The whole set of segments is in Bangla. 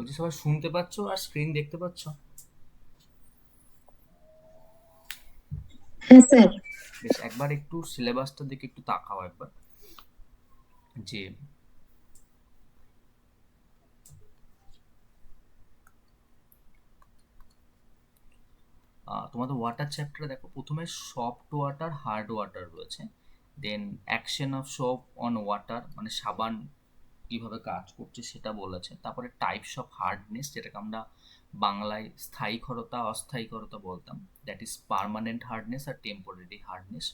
বলছি সবাই শুনতে পাচ্ছ আর স্ক্রিন দেখতে পাচ্ছ? হ্যাঁ স্যার। বেশ, একবার একটু সিলেবাসটার দিকে একটু তাকাও একবার, যে তোমাদের ওয়াটার চ্যাপ্টারে দেখো প্রথমে সফট ওয়াটার হার্ড ওয়াটার রয়েছে, then action of soap on water মানে সাবান কিভাবে কাজ করছে সেটা বলেছে, তারপরে টাইপস অফ হার্ডনেস যেটাকে আমরা বাংলায় স্থায়ী ক্ষরতা অস্থায়ী ক্ষরতা বলতাম, দ্যাট ইজ পার্মানেন্ট হার্ডনেস আর টেম্পোরারি হার্ডনেস।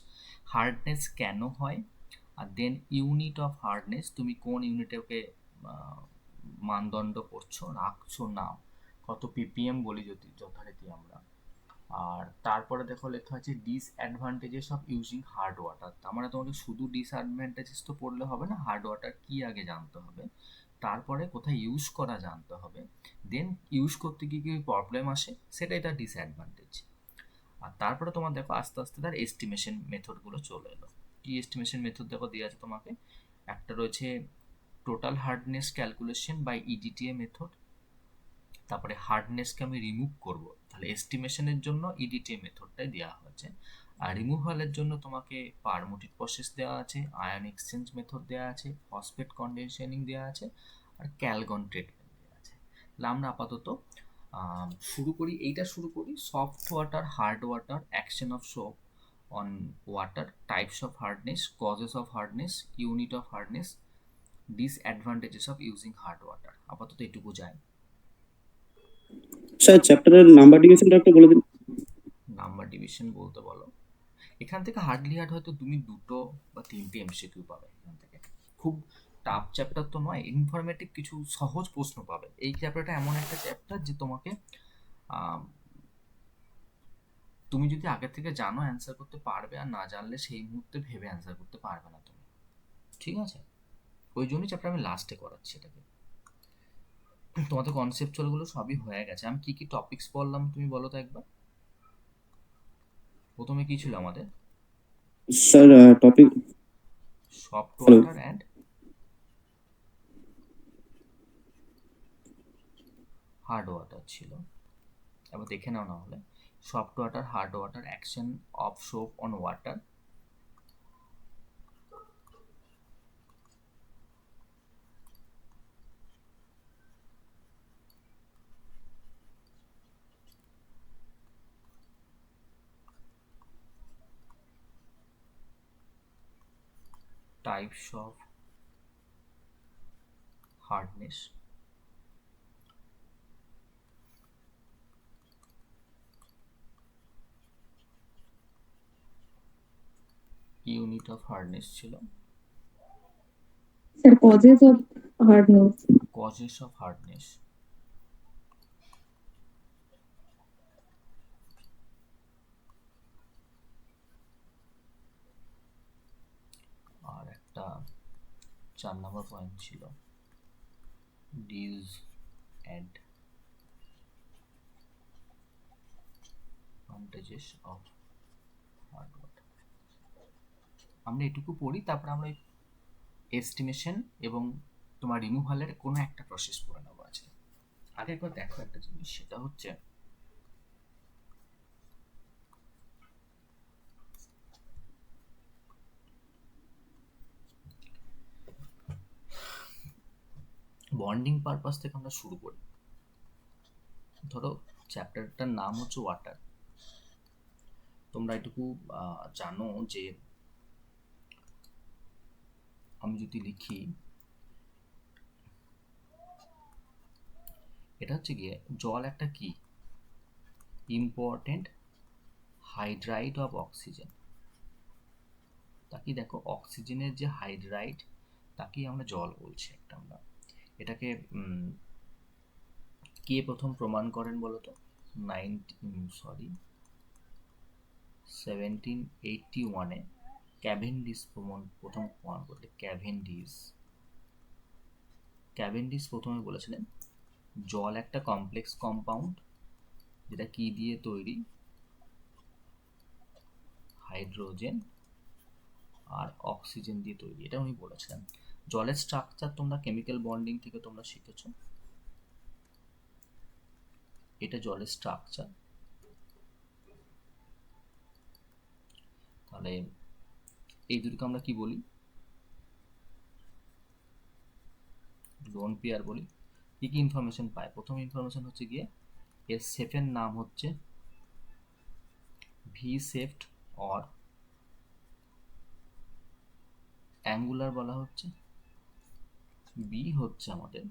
হার্ডনেস কেন হয়, আর দেন ইউনিট অফ হার্ডনেস, তুমি কোন ইউনিটে ওকে মানদণ্ড করছো রাখছো না, কত পিপিএম বলি যদি যথারীতি আমরা। আর তারপরে দেখো লেখা আছে disadvantages of using hard water. তার মানে তোমাকে শুধু ডিসঅ্যাডভান্টেজেস তো পড়লে হবে না, হার্ড ওয়াটার কি আগে জানতে হবে, তারপরে কোথায় ইউজ করা জানতে হবে, দেন ইউজ করতে গিয়ে কি প্রবলেম আসে সেটাই তার ডিসঅ্যাডভান্টেজ। আর তারপরে তোমার দেখো আস্তে আস্তে তার এস্টিমেশন মেথডগুলো চলে এলো। কি এস্টিমেশন মেথড দেখো দেওয়া আছে তোমাকে, একটা রয়েছে total hardness calculation by EDTA method, তারপরে হার্ডনেসকে আমি রিমুভ করব, তাহলে এস্টিমেশনের জন্য ইডিটিএ মেথডটাই দেওয়া হয়েছে। আর রিমুভালের জন্য তোমাকে পারমুটিক প্রসেস দেওয়া আছে, আয়ন এক্সচেঞ্জ মেথড দেওয়া আছে, ফসফেট কন্ডেনশনিং দেওয়া আছে, আর ক্যালগন ট্রিটমেন্ট দেওয়া আছে। তাহলে আমরা আপাতত শুরু করি soft water hard water, action of soap on water, types of hardness, causes of hardness, unit of hardness, disadvantages of using hard water, আপাতত এটুকু যায়। স্যার চ্যাপ্টারের নাম্বার ডিভিশনটা একটু বলে দিন। নাম্বার ডিভিশন বলতে বলো, এখান থেকে হার্ডলি হার্ড হয়তো তুমি দুটো বা তিনটে এমসিকিউ পাবে এখান থেকে। খুব টাফ চ্যাপ্টার তো নয়, ইনফরমেটিভ কিছু সহজ প্রশ্ন পাবে। এই চ্যাপ্টারটা এমন একটা চ্যাপ্টার যে তোমাকে আম, তুমি যদি আগে থেকে জানো অ্যান্সার করতে পারবে, আর না জানলে সেই মুহূর্তে ভেবে অ্যান্সার করতে পারবে না তুমি। ঠিক আছে, ওই জন্যই চ্যাপ্টার আমি লাস্টে করাচ্ছি এটাকে। তোমাদের কনসেপচুয়ালগুলো সবই হয়ে গেছে। আমি কি কি টপিকস বললাম তুমি বলো তো একবার। প্রথমে কি ছিল আমাদের? Sir topic. Soft hello. Water and hard water ছিল। এবার দেখে নাও না হলে, soft water hard water, action of soap on water, types of hardness, unit of hardness ছিল, sir causes of hardness. Causes of hardness, আর একটা 4 নম্বর পয়েন্ট ছিল ডিসঅ্যাডভান্টেজেস অফ হার্ড ওয়াটার। আমরা এটুকু পড়ি, তারপরে আমরা এস্টিমেশন এবং তোমার রিমুভালের কোনো একটা প্রসেস পড়ে নেবো আজকে। আগে একবার দেখো একটা জিনিস, সেটা হচ্ছে বন্ডিং পারপাস থেকে আমরা শুরু করি। ধরো চ্যাপ্টারটার নাম হচ্ছে ওয়াটার, তোমরা এটুকু জানো যে আমি যদি লিখি, এটা হচ্ছে গিয়ে জল একটা কি ইম্পর্টেন্ট হাইড্রাইড অফ অক্সিজেন। তাকে দেখো অক্সিজেনের যে হাইড্রাইড, তাকেই আমরা জল বলছি একটা আমরা। এটাকে কে প্রথম প্রমাণ করেন বলো তো? 1781-এ ক্যাভেন্ডিস প্রথম প্রমাণ করলে। ক্যাভেন্ডিস প্রথমে বলেছিলেন জল একটা কমপ্লেক্স কম্পাউন্ড, যেটা কি দিয়ে তৈরি, হাইড্রোজেন আর অক্সিজেন দিয়ে তৈরি, এটা উনি বলেছিলেন। জলের স্ট্রাকচার তোমরা কেমিক্যাল বন্ডিং থেকে তোমরা শিখেছো। এটা জলের স্ট্রাকচার। তাহলে এই দুটোকে আমরা কি বলি? লোন পেয়ার বলি। কি কি ইনফরমেশন পায়? প্রথম ইনফরমেশন হচ্ছে গিয়ে এর শেপের নাম হচ্ছে ভি শেপড অর অ্যাঙ্গুলার বলা হচ্ছে। বি হচ্ছে আমাদের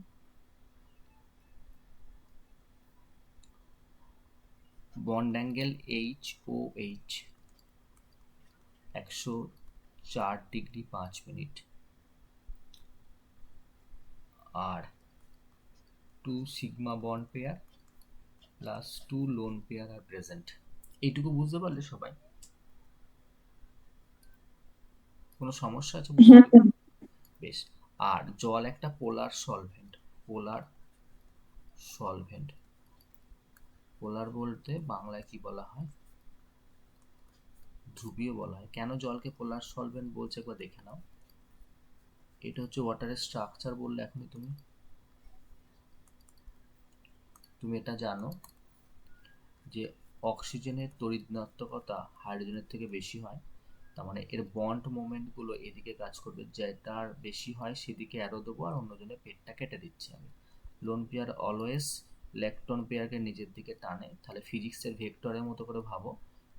বন্ড অ্যাঙ্গেল HOH 104°5'। আর 2 sigma bond pair plus 2 lone pair আর প্রেজেন্ট। এইটুকু বুঝতে পারলে সবাই? কোনো সমস্যা আছে বুঝতে? হ্যাঁ স্যার। বেশ। আর জল একটা পোলার সলভেন্ট। পোলার সলভেন্ট, পোলার বলতে বাংলায় কি বলা হয়? ধ্রুবীয় বলা হয়। কেন জলকে পোলার সলভেন্ট বলছে একবার দেখে নাও। এটা হচ্ছে ওয়াটারের স্ট্রাকচার বললে এখনই তুমি এটা জানো যে অক্সিজেনের তড়িৎ-ঋণাত্মকতা হাইড্রোজেনের থেকে বেশি হয়। তার মানে এর বন্ড মোমেন্টগুলো এদিকে কাজ করবে, যেটার বেশি হয় সেদিকে অ্যারো দেবো আর অন্যজনের পেটটা কেটে দিচ্ছি আমি। লোন পেয়ার অলওয়েজ ইলেকট্রন পেয়ারকে নিজের দিকে টানে। তাহলে ফিজিক্সের ভেক্টরের মতো করে ভাবো,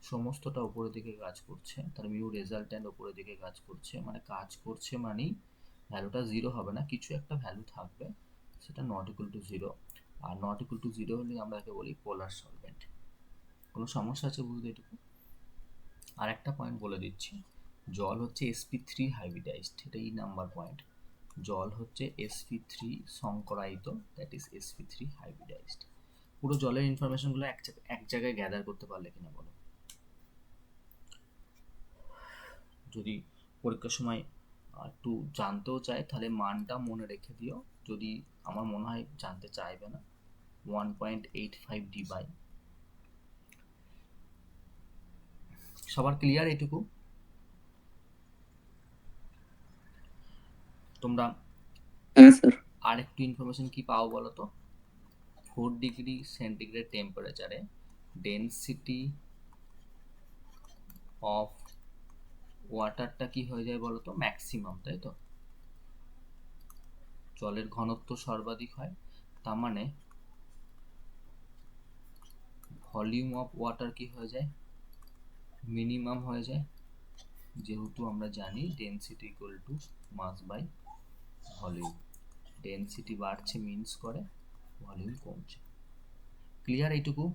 সমস্তটা উপরের দিকে কাজ করছে, তার মিউ রেজাল্ট্যান্ট উপরের দিকে কাজ করছে, মানে কাজ করছে মানেই ভ্যালুটা জিরো হবে না, কিছু একটা ভ্যালু থাকবে, সেটা not equal to zero. Are not equal to zero হলে আমরা একে বলি পোলার সলভেন্ট। কোনো সমস্যা আছে বুঝতে এটুকু? আর একটা পয়েন্ট বলে দিচ্ছি, জল হচ্ছে sp3 হাইব্রিডাইজড, এটা এই নাম্বার পয়েন্ট। জল হচ্ছে sp3 সংকরায়িত, that is sp3 hybridised. পুরো জলের ইনফরমেশনগুলো এক জায়গায় গ্যাদার করতে পারলে কিনা বলো? যদি পরীক্ষার সময় একটু জানতেও চায় তাহলে মানটা মনে রেখে দিও, যদি আমার মনে হয় জানতে চাইবে না। 1.85 ডিবাই। সবার ক্লিয়ার এটুকু? তোমরা হ্যাঁ স্যার। আর একটু ইনফরমেশন কি পাও বলো তো? 4°C টেম্পারেচারে ডেনসিটি অফ ওয়াটারটা কি হয়ে যায় বলো তো? ম্যাক্সিমাম, তাই তো? জলের ঘনত্ব সর্বাধিক হয়, তার মানে ভলিউম অফ ওয়াটার কি হয়ে যায়? মিনিমাম হয়ে যায়, যেহেতু আমরা জানি density equal to mass by volume. Density বাড়ছে মিন্স করে ভলিউম কমছে। ক্লিয়ার এইটুকু?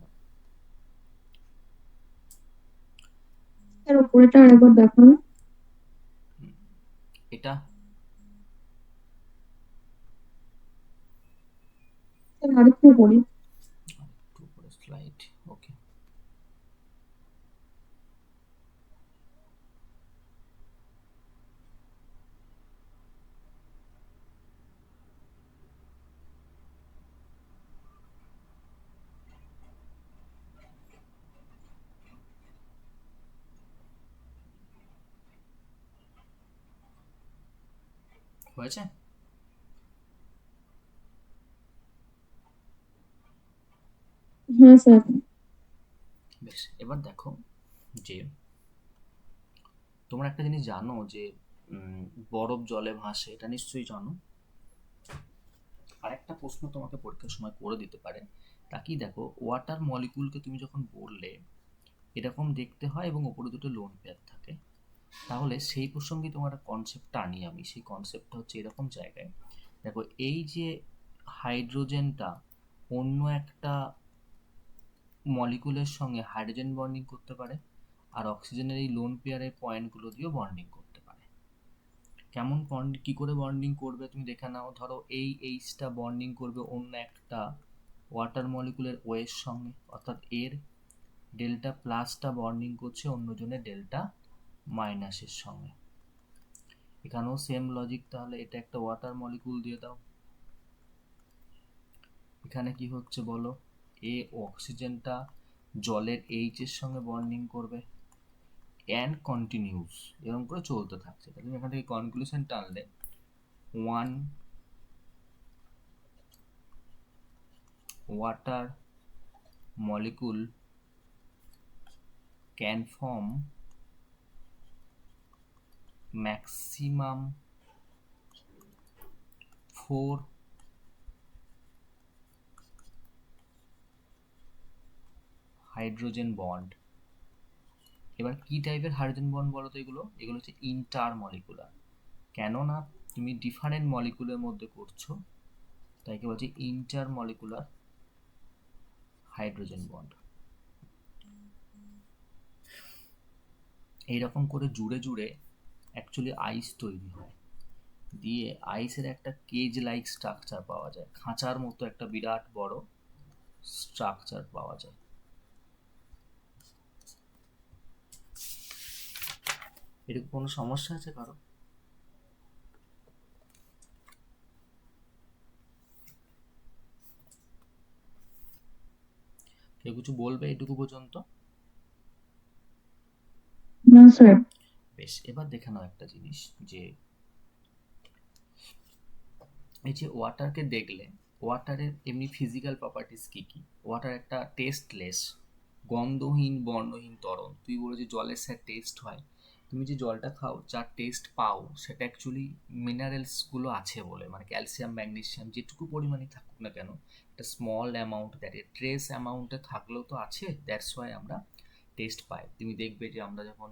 স্যার উপরেটা আরেকবার দেখান। এটা স্যার আরেকটু বলি। একটু উপরে স্লাইড, ওকে। হয়েছে? হ্যাঁ স্যার। বেশ, এবার দেখো যে তোমরা একটা জিনিস জানো যে বরফ জলে ভাসে, এটা নিশ্চয়ই জানো। আরেকটা প্রশ্ন তোমাকে পরীক্ষার সময় করে দিতে পারে, তা কি দেখো, ওয়াটার মলিকুলকে তুমি যখন বললে এরকম দেখতে হয় এবং ওপরে দুটো লোন পেয়ার থাকে, তাহলে সেই প্রসঙ্গে তোমার একটা কনসেপ্টটা আনি আমি। সেই কনসেপ্টটা হচ্ছে এরকম জায়গায় দেখো, এই যে হাইড্রোজেনটা অন্য একটা মলিকুলের সঙ্গে হাইড্রোজেন বন্ডিং করতে পারে, আর অক্সিজেনের এই লোন পেয়ারের পয়েন্টগুলো দিয়েও বন্ডিং করতে পারে। কেমন বন্ড, কি করে বন্ডিং করবে তুমি দেখে নাও। ধরো এই এইচটা বন্ডিং করবে অন্য একটা ওয়াটার মলিকুলের ওয়ের সঙ্গে, অর্থাৎ এর ডেল্টা প্লাসটা বন্ডিং করছে অন্যজনের ডেল্টা মাইনাসের সঙ্গে। এখানেও সেম লজিক, তাহলে এটা একটা ওয়াটার মলিকুল দিয়ে দাও। এখানে কি হচ্ছে বলো, এ অক্সিজেনটা জলের এইচ এর সঙ্গে বন্ডিং করবে অ্যান্ড কন্টিনিউস, এরকম করে চলতে থাকছে। তুমি এখান থেকে কনক্লুশন টানলে 1 water molecule can form maximum 4 hydrogen bond. এবার কি টাইপের হাইড্রোজেন বন্ড বলো তো? এগুলো এগুলো হচ্ছে ইন্টারমলিকুলার। কেননা তুমি ডিফারেন্ট মলিকুলের মধ্যে করছো, তাই কি বলছি ইন্টারমলিকুলার হাইড্রোজেন বন্ড। এইরকম করে জুড়ে জুড়ে অ্যাকচুয়ালি আইস তৈরি হয়, দিয়ে আইসের একটা কেজ লাইক স্ট্রাকচার পাওয়া যায়, খাঁচার মতো একটা বিরাট বড় স্ট্রাকচার পাওয়া যায়। এরকম কোনো সমস্যা আছে কারো? কেউ কিছু বলবে এইটুকু পর্যন্ত? না স্যার। বেশ, এবার দেখে নাও একটা জিনিস, যে এই যে ওয়াটারকে দেখলে, ওয়াটারের এমনি ফিজিক্যাল প্রপার্টিস কি কি? ওয়াটার একটা টেস্টলেস, গন্ধহীন বর্ণহীন তরল। তুই বলে যে জলের স্যার টেস্ট হয়, তুমি যে জলটা খাও যার টেস্ট পাও সেটা অ্যাকচুয়ালি মিনারেলসগুলো আছে বলে, মানে ক্যালসিয়াম ম্যাগনেসিয়াম যেটুকু পরিমাণে থাকুক না কেন, একটা স্মল অ্যামাউন্ট, দ্যাট ট্রেস অ্যামাউন্টে থাকলেও তো আছে, দ্যাটস ওয়াই আমরা টেস্ট পাই। তুমি দেখবে যে আমরা যখন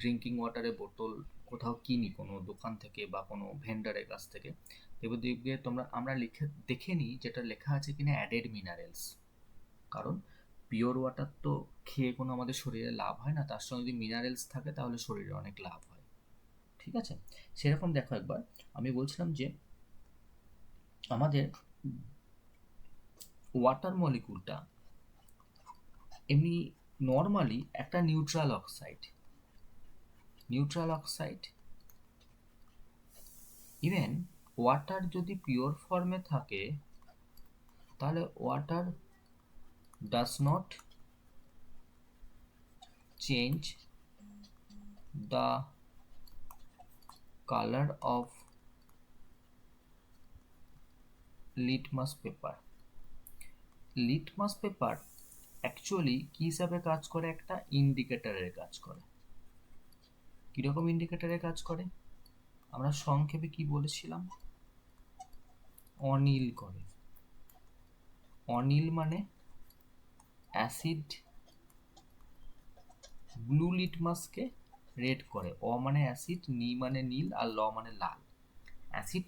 ড্রিঙ্কিং ওয়াটারের বোতল কোথাও কিনি কোনো দোকান থেকে বা কোনো ভেন্ডারের কাছ থেকে, এবার দেখবে আমরা লিখে দেখে নিই যেটা লেখা আছে কিনা অ্যাডেড মিনারেলস। কারণ পিওর ওয়াটার তো খেয়ে কোনো আমাদের শরীরে লাভ হয় না, তার সঙ্গে যদি মিনারেলস থাকে তাহলে শরীরে অনেক লাভ হয়। ঠিক আছে, সেরকম দেখো একবার আমি বলছিলাম যে আমাদের ওয়াটার মলিকুলটা এমনি নর্মালি একটা neutral oxide. Neutral oxide, even water যদি পিওর ফর্মে থাকে তাহলে water does not change the colour of litmus paper. Litmus paper actually কী হিসাবে কাজ করে? একটা ইন্ডিকেটরের কাজ করে। কীরকম ইন্ডিকেটরের কাজ করে? আমরা সংক্ষেপে কি বলেছিলাম? অনিল করে। অনিল মানে অ্যাসিড, ব্লু লিটমাসকে রেড করে। অ মানে অ্যাসিড, নি মানে নীল, আর ল মানে লাল। অ্যাসিড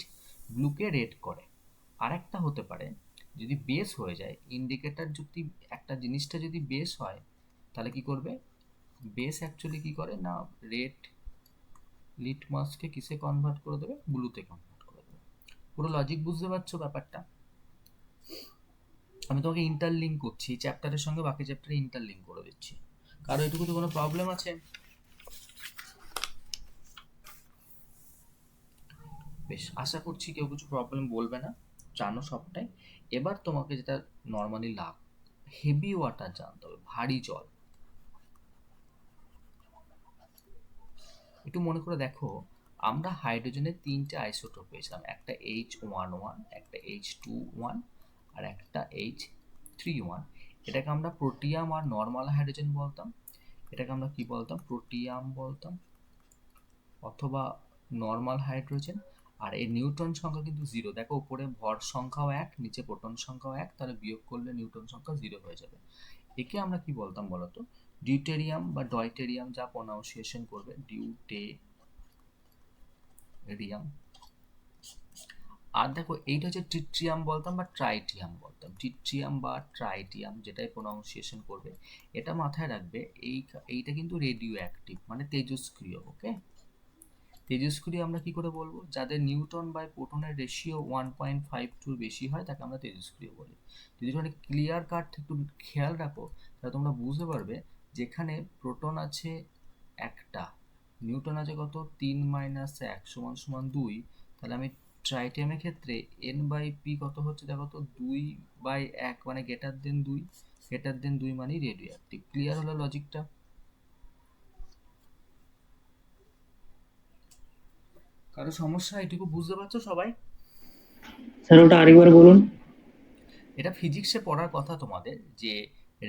ব্লুকে রেড করে। আর একটা হতে পারে যদি বেস হয়ে যায়, ইন্ডিকেটর যদি একটা জিনিসটা যদি বেস হয় তাহলে কি করবে? বেস অ্যাকচুয়ালি কি করে না, রেড লিটমাসকে কিসে কনভার্ট করে দেবে? ব্লুতে কনভার্ট করে দেবে। পুরো লজিক বুঝতে পারছো ব্যাপারটা? আমি তোমাকে ইন্টারলিঙ্ক করছি, চ্যাপ্টারের সঙ্গে বাকি চ্যাপ্টারে ইন্টারলিঙ্ক করে দিচ্ছি। কারো এটুকুতে কোনো প্রবলেম আছে? বেশ, আশা করছি কেউ কিছু প্রবলেম বলবে না, জানো সবটাই। এবার তোমাকে যেটা নর্মালি লাগ, হেভি ওয়াটার জানতে হবে, ভারী জল। একটু মনে করে দেখো, আমরা হাইড্রোজেনের তিনটে আইসোটোপ পেয়েছিলাম, একটা H11, একটা H21, আর একটা H31। এটাকে আমরা প্রোটিয়াম আর নর্মাল হাইড্রোজেন বলতাম। এটাকে আমরা কি বলতাম? প্রোটিয়াম বলতাম, অথবা নর্মাল হাইড্রোজেন। আর এর নিউট্রন সংখ্যা কিন্তু জিরো। দেখো উপরে ভর সংখ্যাও এক, নিচে প্রোটন সংখ্যাও এক, তাহলে বিয়োগ করলে নিউট্রন সংখ্যা জিরো হয়ে যাবে। একে আমরা কি বলতাম বলতো? ডিউটেরিয়াম বা ডয়টেরিয়াম, যা প্রোনাউন্সিয়েশন করবে, ডিউটেরিয়াম। আর দেখো এইটা হচ্ছে ট্রিট্রিয়াম বলতাম বা ট্রাইটিয়াম বলতাম। ট্রিট্রিয়াম বা ট্রাইটিয়াম যেটাই প্রোনাউন্সিয়েশন করবে, এটা মাথায় রাখবে। এইটা কিন্তু রেডিও অ্যাক্টিভ, মানে তেজস্ক্রিয়। ওকে, তেজস্ক্রিয় আমরা কি করে বলবো? যাদের নিউটন বাই প্রোটনের রেশিও 1.52 বেশি হয় তাকে আমরা তেজস্ক্রিয় বলি। যদি মানে ক্লিয়ার কাট একটু খেয়াল রাখো তাহলে তোমরা বুঝতে পারবে, যেখানে প্রোটন আছে একটা, নিউটন আছে কত? 3 - 1 = 2, তাহলে আমি ট্রাইটিয়ামের ক্ষেত্রে N/P কত হচ্ছে দেখো তো? 2/1, মানে গ্রেটার দেন 2। গ্রেটার দেন 2 মানেই রেডিও অ্যাক্টিভ। ক্লিয়ার হলো লজিকটা? কারো সমস্যা? এটুকু বুঝতে পারছো সবাই? স্যার ওটা আরেকবার বলুন। এটা ফিজিক্সে পড়ার কথা তোমাদের, যে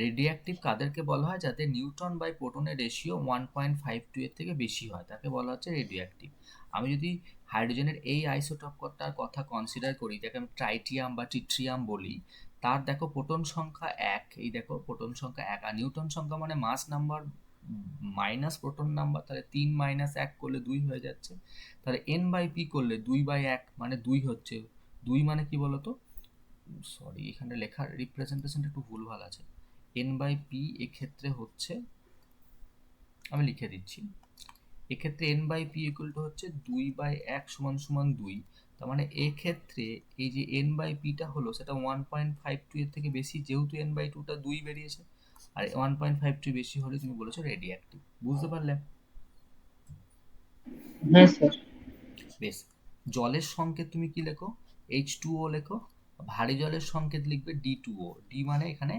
রেডিওঅ্যাক্টিভ কাদেরকে বলা হয়, যাদের নিউট্রন বাই প্রোটনের রেশিও 1.52 এর থেকে বেশি হয়, তাকে বলা হচ্ছে রেডিওঅ্যাক্টিভ। আমি যদি হাইড্রোজেনের এই আইসোটোপটার কথা কনসিডার করি, যাকে আমি ট্রাইটিয়াম বা ট্রিট্রিয়াম বলি, তার দেখো প্রোটন সংখ্যা 1, এই দেখো প্রোটন সংখ্যা 1, আর নিউটন সংখ্যা মানে মাস নাম্বার মাইনাস প্রোটন নাম্বার, তাহলে 3 মাইনাস 1 করলে 2 হয়ে যাচ্ছে। তাহলে এন বাই পি করলে 2/1 মানে 2 হচ্ছে। 2 মানে কি বলতো, সরি এখানে লেখার রিপ্রেজেন্টেশনটা একটু ভুলভাল আছে। এন বাই পি এক্ষেত্রে হচ্ছে, আমি লিখে দিচ্ছি, এক্ষেত্রে N by P equal to হচ্ছে 2/1 সমান সমান 2। তার মানে এক্ষেত্রে এই যে এন বাই পিটা হলো সেটা 1.52 এর থেকে বেশি, যেহেতু এন বাই টুটা 2 বেরিয়েছে, আর 1.52 বেশি হলে তুমি বলেছো রেডিও অ্যাক্টিভ। বুঝতে পারলে? হ্যাঁ স্যার। বেশ। জলের সংকেত তুমি কি লেখো? H2O লেখো। ভারী জলের সংকেত লিখবে D2O। ডি মানে এখানে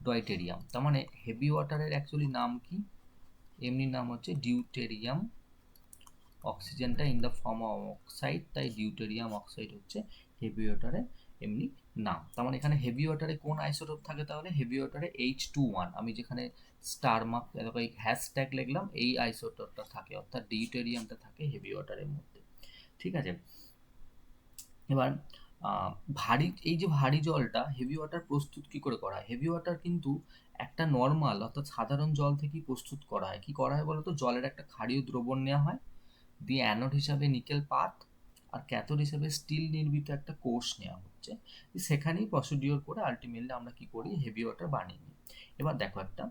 ডয়টেরিয়াম। তার মানে হেভি ওয়াটারের অ্যাকচুয়ালি নাম কি? এমনি নাম হচ্ছে ডিউটেরিয়াম। অক্সিজেনটা in the form of oxide, তাই ডিউটেরিয়াম অক্সাইড হচ্ছে হেভি ওয়াটারের এমনি নাম। তার মানে এখানে হেভি ওয়াটারে কোন আইসোটোপ থাকে? তাহলে হেভি ওয়াটারে H21, আমি যেখানে স্টার মার্ক হ্যাশট্যাগ লিখলাম, এই আইসোটোপটা থাকে, অর্থাৎ ডিউটেরিয়ামটা থাকে হেভি ওয়াটারের মধ্যে। ঠিক আছে। এবার ভারী, এই যে ভারী জলটা হেভি ওয়াটার প্রস্তুত কি করে করা হয়? হেভি ওয়াটার কিন্তু একটা নর্মাল অর্থাৎ সাধারণ জল থেকেই প্রস্তুত করা হয়। কি করা হয় বলতো? জলের একটা ক্ষারীয় দ্রবণ নেওয়া হয়, দিয়ে অ্যানোড হিসাবে নিকেল পাত আর ক্যাথোড হিসাবে স্টিল নির্মিত একটা কোষ নেওয়া হচ্ছে, সেখানেই প্রসিডিওর করে আলটিমেটলি আমরা কি করি? হেভি ওয়াটার বানিয়ে নিই। এবার দেখো, একটা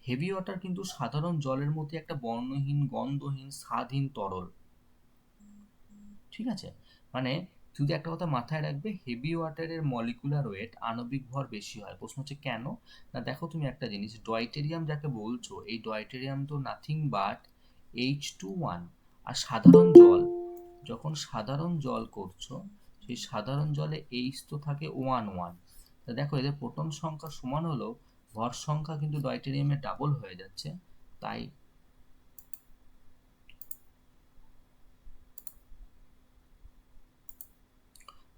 হেভি ওয়াটার কিন্তু সাধারণ জলের মধ্যে একটা বর্ণহীন, গন্ধহীন, স্বাদহীন তরল। ঠিক আছে? মানে শুধু একটা কথা মাথায় রাখবে, হেভি ওয়াটারের মলিকুলার ওয়েট, আণবিক ভর বেশি হয়। প্রশ্ন হচ্ছে কেন? না দেখো, তুমি একটা জিনিস, ডয়টেরিয়াম যাকে বলছো, এই ডয়টেরিয়াম তো নাথিং বাট H21। আর সাধারণ জল, যখন সাধারণ জল করছো, সেই সাধারণ জলে H তো থাকে 1 1। তা দেখো, এদের প্রোটন সংখ্যা সমান হলেও ভর সংখ্যা কিন্তু ডয়টেরিয়ামের ডাবল হয়ে যাচ্ছে। তাই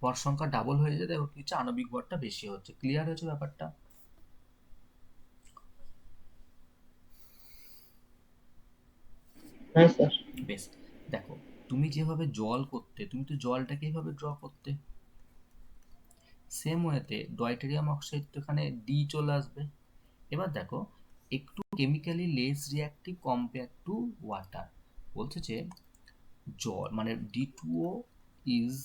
ভর সংখ্যা ডাবল হয়ে যেতে ওর কিছু আণবিক ভরটা বেশি হচ্ছে। ক্লিয়ার হয়েছে ব্যাপারটা? হ্যাঁ স্যার। বেশ। দেখো, তুমি যেভাবে জল করতে, তুমি তো জলটাকে এইভাবে ড্র করতে, সেম ওয়েতে ডয়টেরিয়াম অক্সাইড তো এখানে ডি চলে আসবে। এবার দেখো, একটু chemically less reactive compare to water, বলছে যে জল মানে D2O is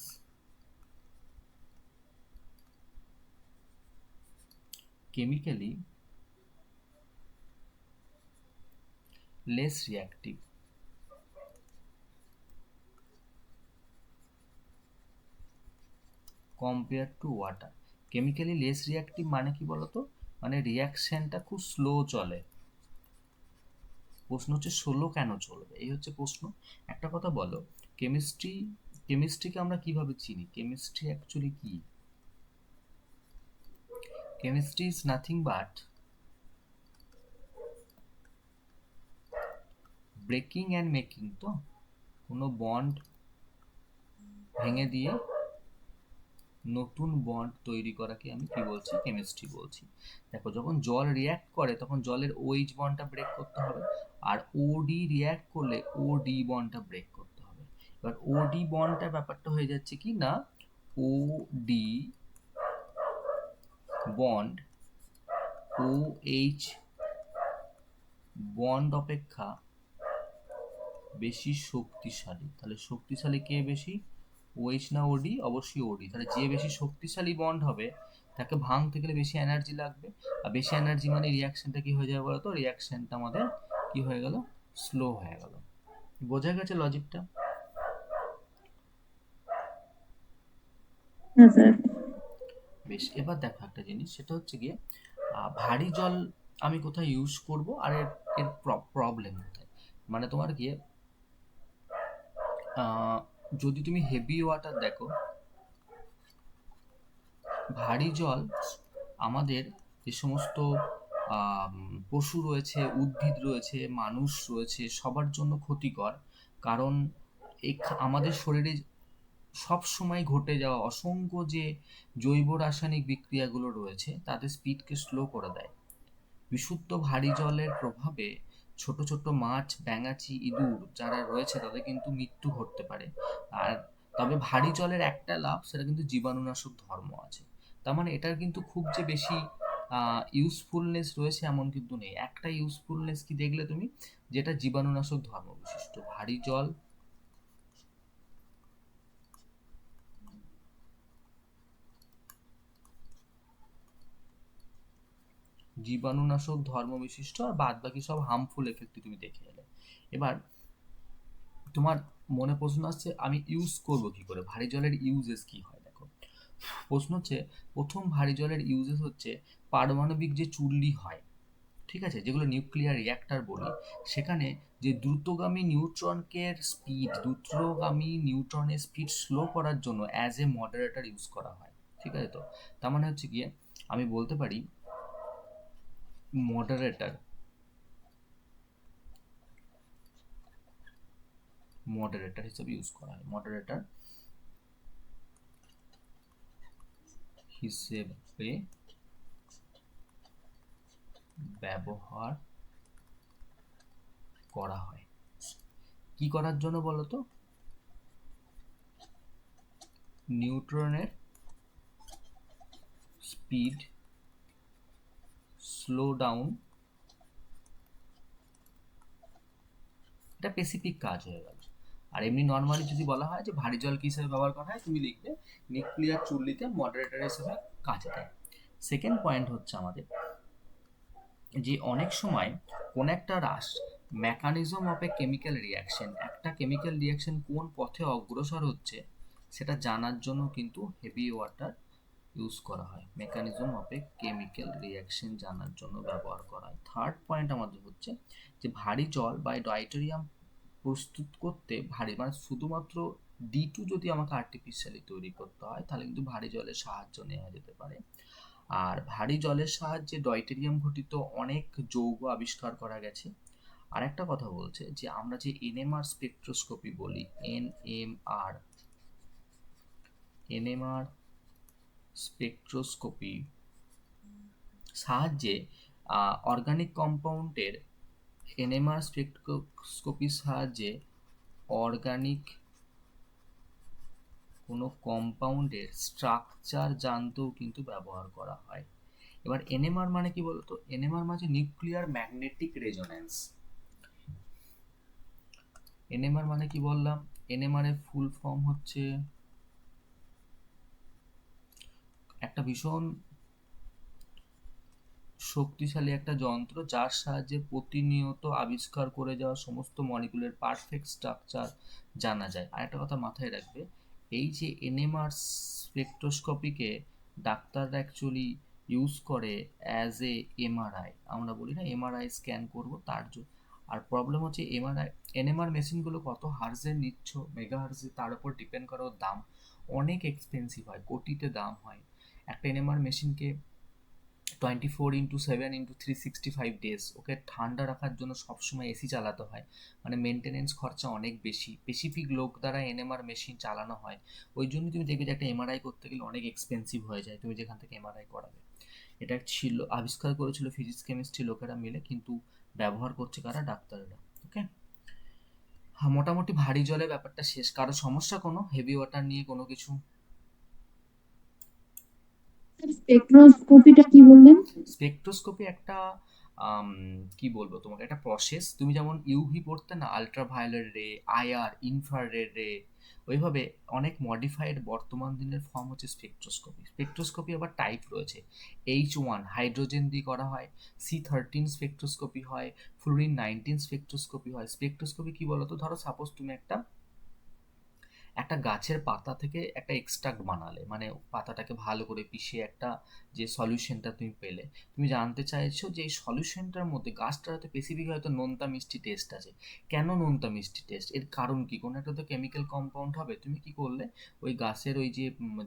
chemically less reactive compare to water. Chemically less reactive মানে কি বলতো? মানে রিয়াকশনটা খুব স্লো চলে। প্রশ্ন হচ্ছে স্লো কেন চলবে, এই হচ্ছে প্রশ্ন। একটা কথা বলো, কেমিস্ট্রি, কেমিস্ট্রিকে আমরা কিভাবে চিনি? কেমিস্ট্রি অ্যাকচুয়ালি কি? Chemistry is nothing but breaking and making. তো কোনো বন্ড ভেঙে দিয়ে নতুন বন্ড তৈরি করাকে আমি কি বলছি? কেমিস্ট্রি বলছি। দেখো, যখন জল রিয়্যাক্ট করে তখন জলের OH বন্ডটা ব্রেক করতে হবে, আর OD রিয়্যাক্ট করলে OD বন্ডটা ব্রেক করতে হবে। এবার OD বন্ডটার ব্যাপারটা হয়ে যাচ্ছে কি না, OD বন্ড OH বন্ড অপেক্ষা বেশি শক্তিশালী। তাহলে শক্তিশালী কে বেশি? OH না OD? অবশ্যই OD। তাহলে যে বেশি শক্তিশালী বন্ড হবে তাকে ভাঙতে গেলে বেশি এনার্জি লাগবে, আর বেশি এনার্জি মানে রিয়াকশনটা কি হয়ে যাবে বলতো? রিয়াকশনটা আমাদের কি হয়ে গেল? স্লো হয়ে গেল। বোঝা গেছে লজিকটা? হ্যাঁ স্যার। বেশ। এবার দেখো একটা জিনিস, সেটা হচ্ছে গিয়ে ভারী জল আমি কোথায় ইউজ করব, আর এর এর প্রবলেম কোথায়? মানে তোমার গিয়ে যদি তুমি হেভি ওয়াটার দেখো, ভারী জল আমাদের যে সমস্ত পশু রয়েছে, উদ্ভিদ রয়েছে, মানুষ রয়েছে, সবার জন্য ক্ষতিকর। কারণ আমাদের শরীরে সব সময় ঘটে যাওয়া অসংখ্য যে জৈব রাসায়নিক বিক্রিয়াগুলো রয়েছে তাদের স্পিডকে স্লো করে দেয়। বিশুদ্ধ ভারী জলের প্রভাবে ছোট ছোট মাছ, ব্যাঙাচি, ইঁদুর যারা রয়েছে তাদের কিন্তু মৃত্যু ঘটতে পারে। আর তবে ভারী জলের একটা লাভ, সেটা কিন্তু জীবাণুনাশক ধর্ম আছে। তার মানে এটার কিন্তু খুব যে বেশি ইউজফুলনেস রয়েছে এমন কিন্তু নেই। একটা ইউজফুলনেস কি দেখলে তুমি, যেটা জীবাণুনাশক ধর্ম বিশিষ্ট ভারী জল জীবাণুনাশক ধর্ম বিশিষ্ট, আর বাদ বাকি সব হার্মফুল এফেক্ট তুমি দেখে এলে। এবার তোমার মনে প্রশ্ন আসছে আমি ইউজ করব কি করে, ভারী জলের ইউজেস কি হয়। দেখো, প্রশ্ন হচ্ছে প্রথম ভারী জলের ইউজেস হচ্ছে পারমাণবিক যে চুল্লি হয়, ঠিক আছে, যেগুলো নিউক্লিয়ার রিঅ্যাক্টর বলি, সেখানে যে দ্রুতগামী নিউট্রনের স্পিড স্লো করার জন্য অ্যাজ এ মডারেটর ইউজ করা হয়। ঠিক আছে, তো তার মানে হচ্ছে গিয়ে আমি বলতে পারি মডারেটর মডারেটর হিসেবে ইউজ করা হয়, মডারেটর হিসেবে ব্যবহার করা হয়। কি করার জন্য বলতো? নিউট্রনের স্পিড স্লো ডাউন, এটা স্পেসিফিক কাজ হয়ে গেল। আর এমনি নর্মালি যদি বলা হয় যে ভারী জল কি হিসেবে ব্যবহার করা হয়, তুমি লিখবে নিউক্লিয়ার চুল্লিতে মডারেটর হিসেবে কাজে দেয়। সেকেন্ড পয়েন্ট হচ্ছে আমাদের যে অনেক সময় কোন একটা mechanism of a chemical reaction, একটা কেমিক্যাল রিয়াকশন কোন পথে অগ্রসর হচ্ছে সেটা জানার জন্য কিন্তু হেভি ওয়াটার ইউজ করা হয়। Mechanism of a chemical reaction জানার জন্য ব্যবহার করা হয়। থার্ড পয়েন্ট আমাদের হচ্ছে যে ভারী জল বা ডাইটেরিয়াম প্রস্তুত করতে ভারী, মানে শুধুমাত্র D2 যদি আমাকে আর্টিফিশিয়ালি তৈরি করতে হয় তাহলে কিন্তু ভারী জলের সাহায্য নেওয়া যেতে পারে। আর ভারী জলের সাহায্যে ডয়টেরিয়াম ঘটিত অনেক যৌগ আবিষ্কার করা গেছে। আর একটা কথা বলছে যে আমরা যে এনএমআর স্পেকট্রোস্কোপি বলি, এনএমআর এনএমআর স্পেকট্রোস্কোপি সাহায্যে অর্গানিক কম্পাউন্ডের এনএমআর স্পেকট্রোস্কোপির সাহায্যে অর্গানিক কোনো কম্পাউন্ডের স্ট্রাকচার জানতেও কিন্তু ব্যবহার করা হয়। এবার এনএমআর মানে কি বলতো? এনএমআর মানে নিউক্লিয়ার ম্যাগনেটিক রেজোন্যান্স। এনএমআর মানে কি বললাম? এনএমআর এর ফুল ফর্ম হচ্ছে একটা ভীষণ শক্তিশালী একটা যন্ত্র যার সাহায্যে প্রতিনিয়ত আবিষ্কার করে যাওয়া সমস্ত মলিকুলের পারফেক্ট স্ট্রাকচার জানা যায়। আর একটা কথা মাথায় রাখবে, এই যে এনএমআর স্পেকট্রোস্কোপিকে ডাক্তাররা অ্যাকচুয়ালি ইউজ করে অ্যাজ এ এমআরআই। আমরা বলি না এমআরআই স্ক্যান করব তার জন্য। আর প্রবলেম হচ্ছে এমআরআই এনএমআর মেশিনগুলো কত হার্জের নিচ্ছ, মেগা হার্জে, তার উপর ডিপেন্ড করে ওর দাম অনেক এক্সপেন্সিভ হয়, কোটিতে দাম হয়। একটা এনএমআর মেশিনকে 24/7/365 ডেজ ওকে ঠান্ডা রাখার জন্য সবসময় এসি চালাতে হয়, মানে মেনটেনেন্স খরচা অনেক বেশি, স্পেসিফিক লোক দ্বারা এনএমআর মেশিন চালানো হয়। ওই জন্য তুমি দেখবে যে একটা এমআরআই করতে গেলে অনেক এক্সপেন্সিভ হয়ে যায় তুমি যেখান থেকে এমআরআই করাবে। এটা ছিল আবিষ্কার করেছিল ফিজিক্স কেমিস্ট্রি লোকেরা মিলে, কিন্তু ব্যবহার করছে কারা? ডাক্তাররা। ওকে, হ্যাঁ, মোটামুটি ভারী জলের ব্যাপারটা শেষ। কারো সমস্যা কোনো হেভি ওয়াটার নিয়ে কোনো কিছু? স্পেকট্রোস্কোপিটা কি বললেন? স্পেকট্রোস্কোপি একটা আম, কি বলবো তোমাকে, একটা প্রসেস। তুমি যেমন ইউভি পড়তে না, আলট্রাভায়োলেট রে, আইআর, ইনফ্রারেড রে, ওইভাবে অনেক মডিফাইড বর্তমান দিনের ফর্ম হচ্ছে স্পেকট্রোস্কোপি। স্পেকট্রোস্কোপি আবার টাইপ রয়েছে। H1 হাইড্রোজেন দিয়ে করা হয়, C13 স্পেকট্রোস্কোপি হয়, ফ্লুরিন 19 স্পেকট্রোস্কোপি হয়। স্পেকট্রোস্কোপি কি বলতো, ধরো সাপোজ তুমি একটা একটা গাছের পাতা থেকে একটা এক্সট্রাক্ট বানালে, মানে পাতাটাকে ভালো করে পিষে একটা যে সলিউশনটা তুমি পেলে, তুমি জানতে চাইছো যে এই সলিউশনটার মধ্যে গাছটার হয়তো স্পেসিফিক হয়তো নোনতা মিষ্টি টেস্ট আছে। কেন নোনতা মিষ্টি টেস্ট, এর কারণ কি? কোনো একটা তো কেমিক্যাল কম্পাউন্ড হবে। তুমি কি করলে, ওই গাছের ওই যে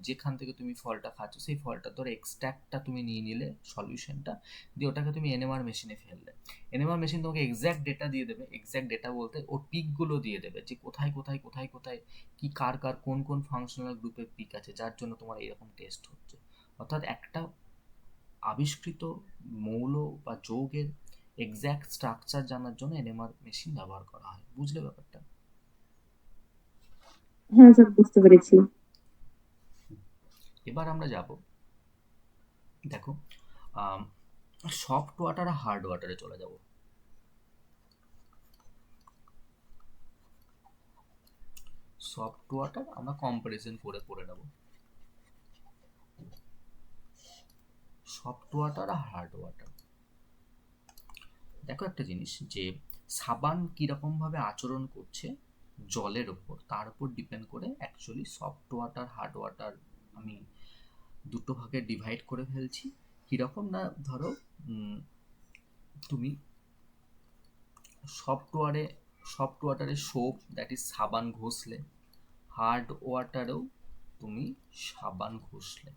যেখান থেকে তুমি ফলটা খাচ্ছ সেই ফলটা তোর এক্সট্রাক্টটা তুমি নিয়ে নিলে, সলিউশনটা দিয়ে ওটাকে তুমি এনএমআর মেশিনে ফেললে। এনএমআর মেশিন তোমাকে এক্স্যাক্ট ডেটা দিয়ে দেবে। এক্স্যাক্ট ডেটা বলতে ওর পিকগুলো দিয়ে দেবে যে কোথায় কোথায় কোথায় কোথায় কি কার কার কোন কোন ফাংশনাল গ্রুপে পিক আছে যার জন্য তোমার এরকম টেস্ট হচ্ছে। অর্থাৎ একটা আবিষ্কৃত মৌল বা যৌগের এক্স্যাক্ট স্ট্রাকচার জানার জন্য এনএমআর মেশিন ব্যবহার করা হয়। বুঝলে ব্যাপারটা? হ্যাঁ স্যার, বুঝতে পেরেছি। এবার আমরা যাব, দেখো, সফট ওয়াটার আর হার্ড ওয়াটারে চলে যাব। সফট ওয়াটার আমরা কম্পারিজন করে পড়ে নেব, সফট ওয়াটার আর হার্ড ওয়াটার। দেখো একটা জিনিস, যে সাবান কিরকম ভাবে আচরণ করছে জলের ওপর, তার উপর ডিপেন্ড করে actually soft water hard water আমি দুটো ভাগে ডিভাইড করে ফেলছি। কিরকম না, ধরো তুমি সফট ওয়াটারে সোপ দ্যাট ইজ সাবান ঘষলে, হার্ড ওয়াটারেও তুমি সাবান ঘষলে,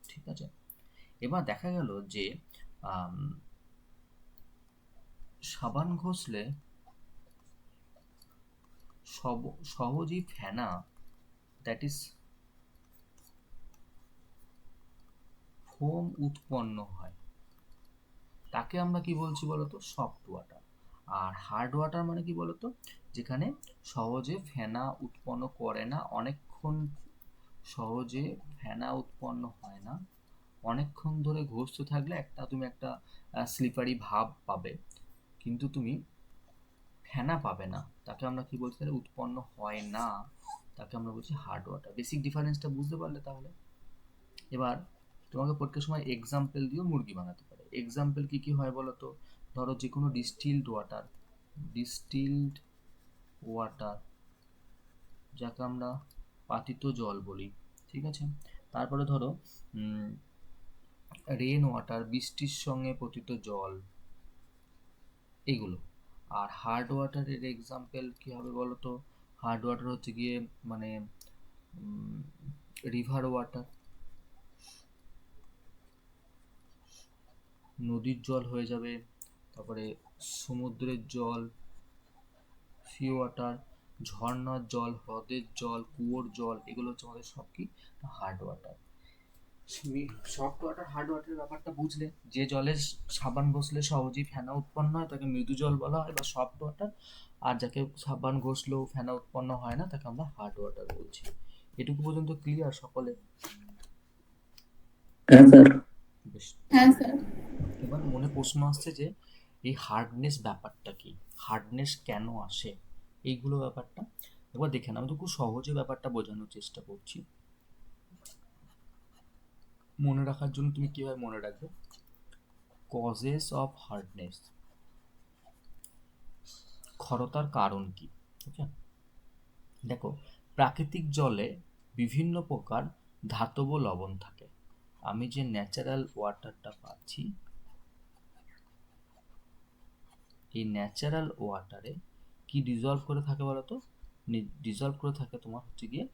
ঠিক আছে? এবার দেখা গেল যে আম, সাবান ঘষলে সহজেই ফেনা দ্যাট ইজ ফোম উৎপন্ন হয়, তাকে আমরা কি বলছি বলতো? Soft water. আর হার্ড ওয়াটার মানে কি বলতো? যেখানে সহজে ফেনা উৎপন্ন করে না, অনেকক্ষণ সহজে ফেনা উৎপন্ন হয় না, অনেকক্ষণ ধরে ঘষতে থাকলে তুমি একটা স্লিপারি ভাব পাবে, কিন্তু তুমি ফেনা পাবে না, তাকে আমরা কি বলছি? তাহলে উৎপন্ন হয় না, তাকে আমরা বলছি হার্ড ওয়াটার। বেসিক ডিফারেন্সটা বুঝতে পারলে তাহলে? এবার তোমাকে পরীক্ষার সময় এক্সাম্পল দিয়েও মুরগি বানাতে পারে। এক্সাম্পল কি কি হয় বলো তো? ধরো যে কোনো ডিস্টিলড ওয়াটার যাকে আমরা পাতিত জল বলি, ঠিক আছে? তারপরে ধরো রেন ওয়াটার, বৃষ্টির সঙ্গে পতিত জল, এগুলো। আর হার্ড ওয়াটারের এক্সাম্পল কি হবে বলো তো? হার্ড ওয়াটার হচ্ছে গিয়ে মানে রিভার ওয়াটার, নদীর জল হয়ে যাবে, তারপরে সমুদ্রের জল, সি ওয়াটার, ঝর্ণার জল, হ্রদের জল, কুয়োর জল, এগুলো হচ্ছে আমাদের সব কি hard water. Soft water hard ওয়াটারের ব্যাপারটা বুঝলে, যে জলে সাবান ঘষলে সহজেই ফেনা উৎপন্ন হয় তাকে মৃদু জল বলা হয় বা সফট ওয়াটার, আর যাকে সাবান ঘষলেও ফেনা উৎপন্ন হয় না তাকে আমরা হার্ড ওয়াটার বলছি। এটুকু পর্যন্ত ক্লিয়ার সকলে? হ্যাঁ স্যার। বেশ। হ্যাঁ স্যার। এবার মনে প্রশ্ন আসছে যে এই হার্ডনেস ব্যাপারটা কি, হার্ডনেস কেন আসে, এইগুলো ব্যাপারটা একবার দেখে না। আমি তো খুব সহজে ব্যাপারটা বোঝানোর চেষ্টা করছি। মনে রাখার জন্য তুমি কিভাবে মনে রাখবে? কজেস অফ হার্ডনেস, ক্ষরতার কারণ কি? ঠিক আছে, দেখো, প্রাকৃতিক জলে বিভিন্ন প্রকার ধাতব লবণ থাকে। আমি যে ন্যাচারাল ওয়াটারটা পাচ্ছি, এই ন্যাচারাল ওয়াটারে কি ডিজলভ করে থাকে বলতো? ডিজলভ করে থাকে তোমার হচ্ছে গিয়ে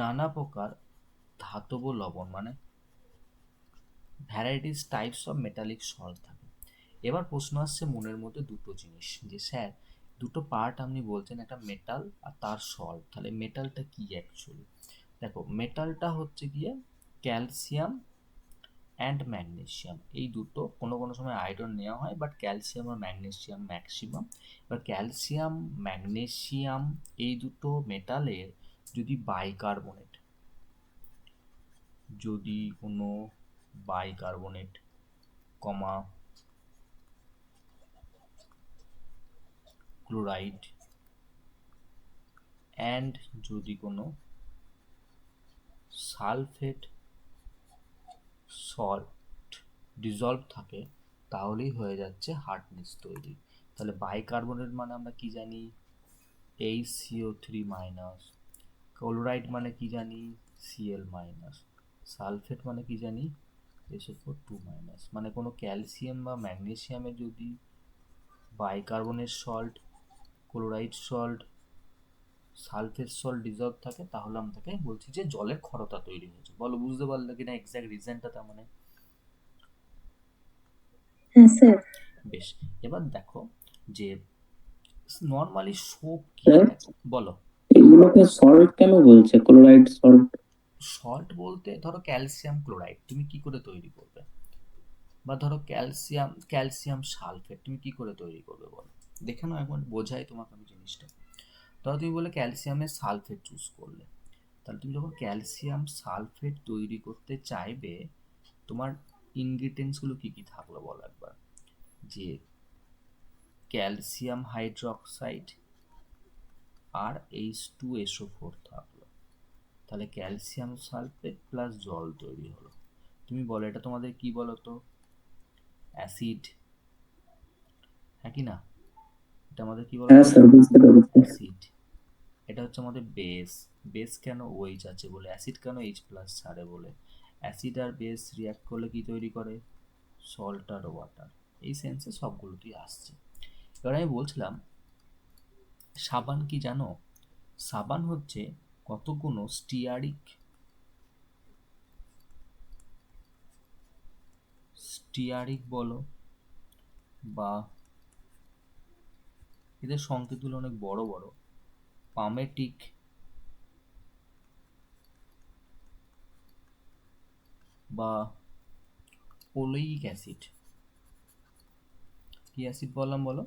নানা প্রকার ধাতব লবণ, মানে varieties types of metallic salt থাকে। এবার প্রশ্ন আসছে মনের মধ্যে দুটো জিনিস, যে স্যার দুটো পার্ট আপনি বলছেন, একটা মেটাল আর তার সল্ট, তাহলে মেটালটা কি অ্যাকচুয়ালি? দেখো, মেটালটা হচ্ছে গিয়ে ক্যালসিয়াম অ্যান্ড ম্যাগনেসিয়াম, এই দুটো, কোনো কোনো সময় আয়রন নেওয়া হয়, বাট ক্যালসিয়াম আর ম্যাগনেসিয়াম ম্যাক্সিমাম। এবার ক্যালসিয়াম ম্যাগনেসিয়াম এই দুটো মেটালের যদি বাইকার্বনেট, যদি কোনো বাইকার্বনেট কমা ক্লোরাইড অ্যান্ড যদি কোনো সালফেট সল্ট ডিজলভ থাকে, তাহলেই হয়ে যাচ্ছে হার্ডনেস তৈরি। তাহলে বাইকার্বনেট মানে আমরা কি জানি? HCO3 minus. ক্লোরাইড মানে কি জানি? Cl minus. সালফেট মানে কি জানি? SO4 2 minus. মানে কোনো ক্যালসিয়াম বা ম্যাগনেসিয়ামের যদি bicarbonate salt, chloride salt, sulphate salt dissolved থাকে, তাহলে আমরা তাকে বলছি যে জলের ক্ষরতা তৈরি হয়েছে। বলো বুঝতে পারলে কিনা এক্সাক্ট রিজনটা? তার মানে হ্যাঁ স্যার। বেশ। এবার দেখো যে নর্মালি সোপ কি স্যার, বলো। এগুলোকে সল্ট কেন বলছে, ক্লোরাইড সল্ট? সল্ট বলতে ধরো ক্যালসিয়াম ক্লোরাইড তুমি কি করে তৈরি করবে, বা ধরো ক্যালসিয়াম সালফেট তুমি কি করে তৈরি করবে বলো, দেখে নাও একবার বোঝাই তোমাকে আমি জিনিসটা। ধরো তুমি বলে ক্যালসিয়ামের সালফেট চুজ করলে, তাহলে তুমি যখন ক্যালসিয়াম সালফেট তৈরি করতে চাইবে, তোমার ইনগ্রিডিয়েন্টসগুলো কি কি থাকলো বলো একবার। যে ক্যালসিয়াম হাইড্রোক্সাইড আর H2SO4 থাকলো, তাহলে ক্যালসিয়াম সালফেট প্লাস জল তৈরি হলো। তুমি বলো এটা তোমাদের কি বলো তো, অ্যাসিড, হ্যাঁ কি না? এটা আমাদের কি বলো হ্যাঁ তো, স্যার, বুঝতে পেরেছি। অ্যাসিড। এটা হচ্ছে আমাদের বেস। বেস কেন OH আছে বলে, অ্যাসিড কেন H প্লাস ছাড়ে বলে, অ্যাসিড আর বেস রিয়াক্ট করলে কি তৈরি করে, সল্ট আর ওয়াটার। এই সেন্সে সবগুলোতেই আসছে। এবার আমি বলছিলাম সাবান কি জানো, সাবান হচ্ছে কতগুলো স্টিয়ারিক বলো, বা এদের সংকেতগুলো অনেক বড় বড়, পামেটিক বা ওলেইক অ্যাসিড। কি অ্যাসিড বললাম বলো,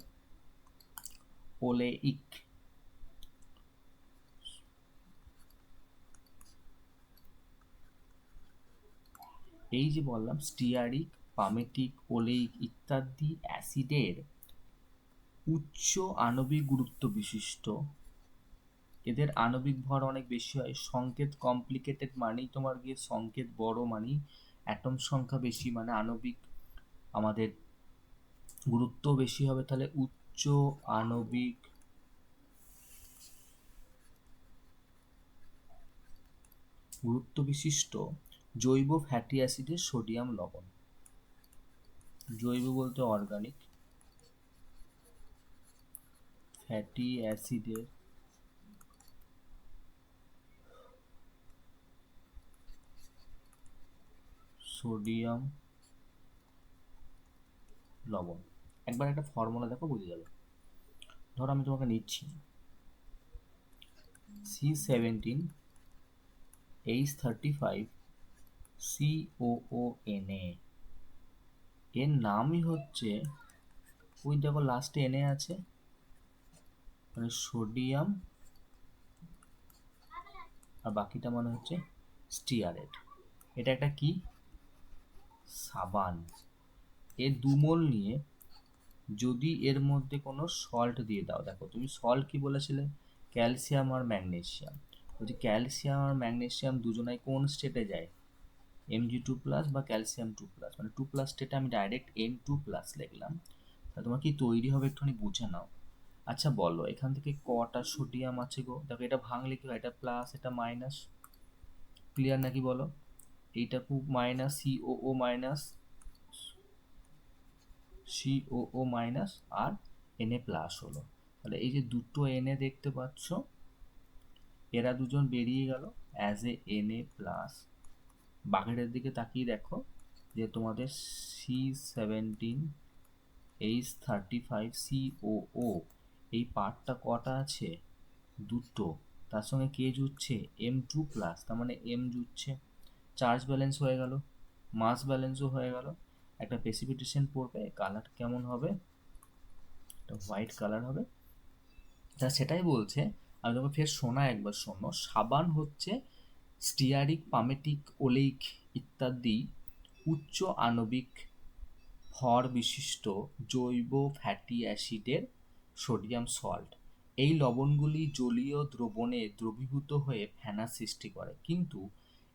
ওলেইক। এই যে বললাম স্টিয়ারিক, পামেটিক, ওলেইক ইত্যাদি অ্যাসিডের উচ্চ আণবিক গুরুত্ব বিশিষ্ট, এদের আণবিক ভর অনেক বেশি হয়। সংকেত কমপ্লিকেটেড মানেই তোমার গিয়ে সংকেত বড় মানেই অ্যাটম সংখ্যা বেশি, মানে আণবিক আমাদের গুরুত্ব বেশি হবে। তাহলে উচ্চ আণবিক গুরুত্ব বিশিষ্ট জৈব ফ্যাটি অ্যাসিডের সোডিয়াম লবণ। জৈব বলতে অর্গানিক, ফ্যাটি অ্যাসিডের সোডিয়াম লবণ। একবার একটা ফর্মুলা দেখো বুঝে যাবে। ধরো আমি তোমাকে নিচ্ছি C17H35 COONA, এর নামই হচ্ছে, ওই দেখো লাস্টে এনে আছে, মানে সোডিয়াম, আর বাকিটা মানে হচ্ছে স্টিয়ারেট। এটা একটা কি, সাবান। এর 2 মোল নিয়ে যদি এর মধ্যে কোনো সল্ট দিয়ে দাও, দেখো তুমি সল্ট কি বলেছিলে, ক্যালসিয়াম আর ম্যাগনেসিয়াম। বলছি ক্যালসিয়াম আর ম্যাগনেসিয়াম দুজনাই কোন স্টেটে যায়, Mg2+ বা ক্যালসিয়াম 2+, মানে 2+ স্টেটে আমি ডাইরেক্ট M2+ লিখলাম। তাহলে তোমার কি তৈরি হবে একটুখানি বুঝে নাও। আচ্ছা বলো এখান থেকে কটা সোডিয়াম আছে গো, দেখো এটা ভাঙলে কি হয়, এটা প্লাস এটা মাইনাস, ক্লিয়ার নাকি বলো। এইটা খুব মাইনাস, COO মাইনাস আর Na প্লাস হলো। তাহলে এই যে দুটো Na দেখতে পাচ্ছ, এরা দুজন বেরিয়ে গেল অ্যাজ Na প্লাস। বাঘের দিকে তাকিয়ে দেখো যে তোমাদের C17H35COO এই পার্টটা কটা আছে, দুটো। তার সঙ্গে কে জুড়ছে, M2+, তার মানে M জুড়ছে। চার্জ ব্যালেন্স হয়ে গেল, মাস ব্যালেন্সও হয়ে গেল। একটা প্রেসিপিটেশন পড়বে, কালার কেমন হবে, একটা হোয়াইট কালার হবে। তা সেটাই বলছে, আমি তোমাকে ফের শোনা একবার শোনো। সাবান হচ্ছে স্টিয়ারিক, পামেটিক, ওলেইক ইত্যাদি উচ্চ আণবিক ভর বিশিষ্ট জৈব ফ্যাটি অ্যাসিডের সোডিয়াম সল্ট। এই লবণগুলি জলীয় দ্রবণে দ্রবীভূত হয়ে ফেনা সৃষ্টি করে, কিন্তু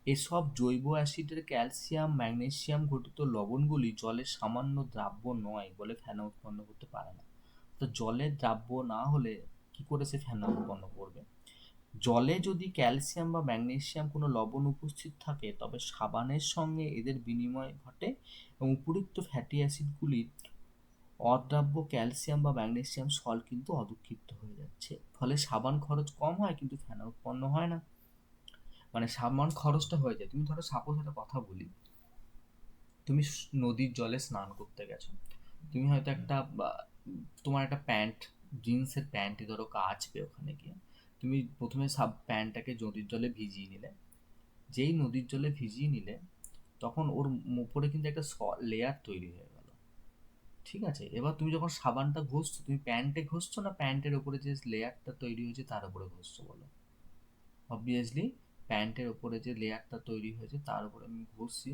এসব জৈব অ্যাসিডের ক্যালসিয়াম ম্যাগনেসিয়াম ঘটিত লবণগুলি জলে সামান্য দ্রাব্য নয় বলে ফেনা উৎপন্ন করতে পারে না। তো জলে দ্রাব্য না হলে কি করে সে ফেনা উৎপন্ন করবে। জলে যদি ক্যালসিয়াম বা ম্যাগনেসিয়াম কোনো লবণ উপস্থিত থাকে তবে সাবানের সঙ্গে এদের বিনিময় ঘটে এবং উপরিউক্ত ফ্যাটি অ্যাসিডগুলির অদ্রাব্য ক্যালসিয়াম বা ম্যাগনেসিয়াম সল্ট কিন্তু অধঃক্ষিপ্ত হয়ে যাচ্ছে। ফলে সাবান খরচ কম হয় কিন্তু ফেনা উৎপন্ন হয় না, মানে সাবান খরচটা হয়ে যায়। তুমি ধরো সাপোজ একটা কথা বলি, তুমি নদীর জলে স্নান করতে গেছো, তুমি হয়তো একটা তোমার একটা প্যান্ট, জিন্সের প্যান্টে ধরো কাচবে ওখানে গিয়ে, তুমি প্রথমে প্যানটাকে নদীর জলে ভিজিয়ে নিলে, যেই নদীর জলে ভিজিয়ে নিলে তখন ওর উপরে কিন্তু একটা লেয়ার তৈরি হয়ে গেল, ঠিক আছে? এবার তুমি যখন সাবানটা ঘষছো, তুমি প্যান্টে ঘষছো না প্যান্টের উপরে যে লেয়ারটা তৈরি হয়েছে তার উপরে ঘষছো বলো? অবভিয়াসলি প্যান্টের উপরে যে লেয়ারটা তৈরি হয়েছে তার উপরে আমি ঘষছি।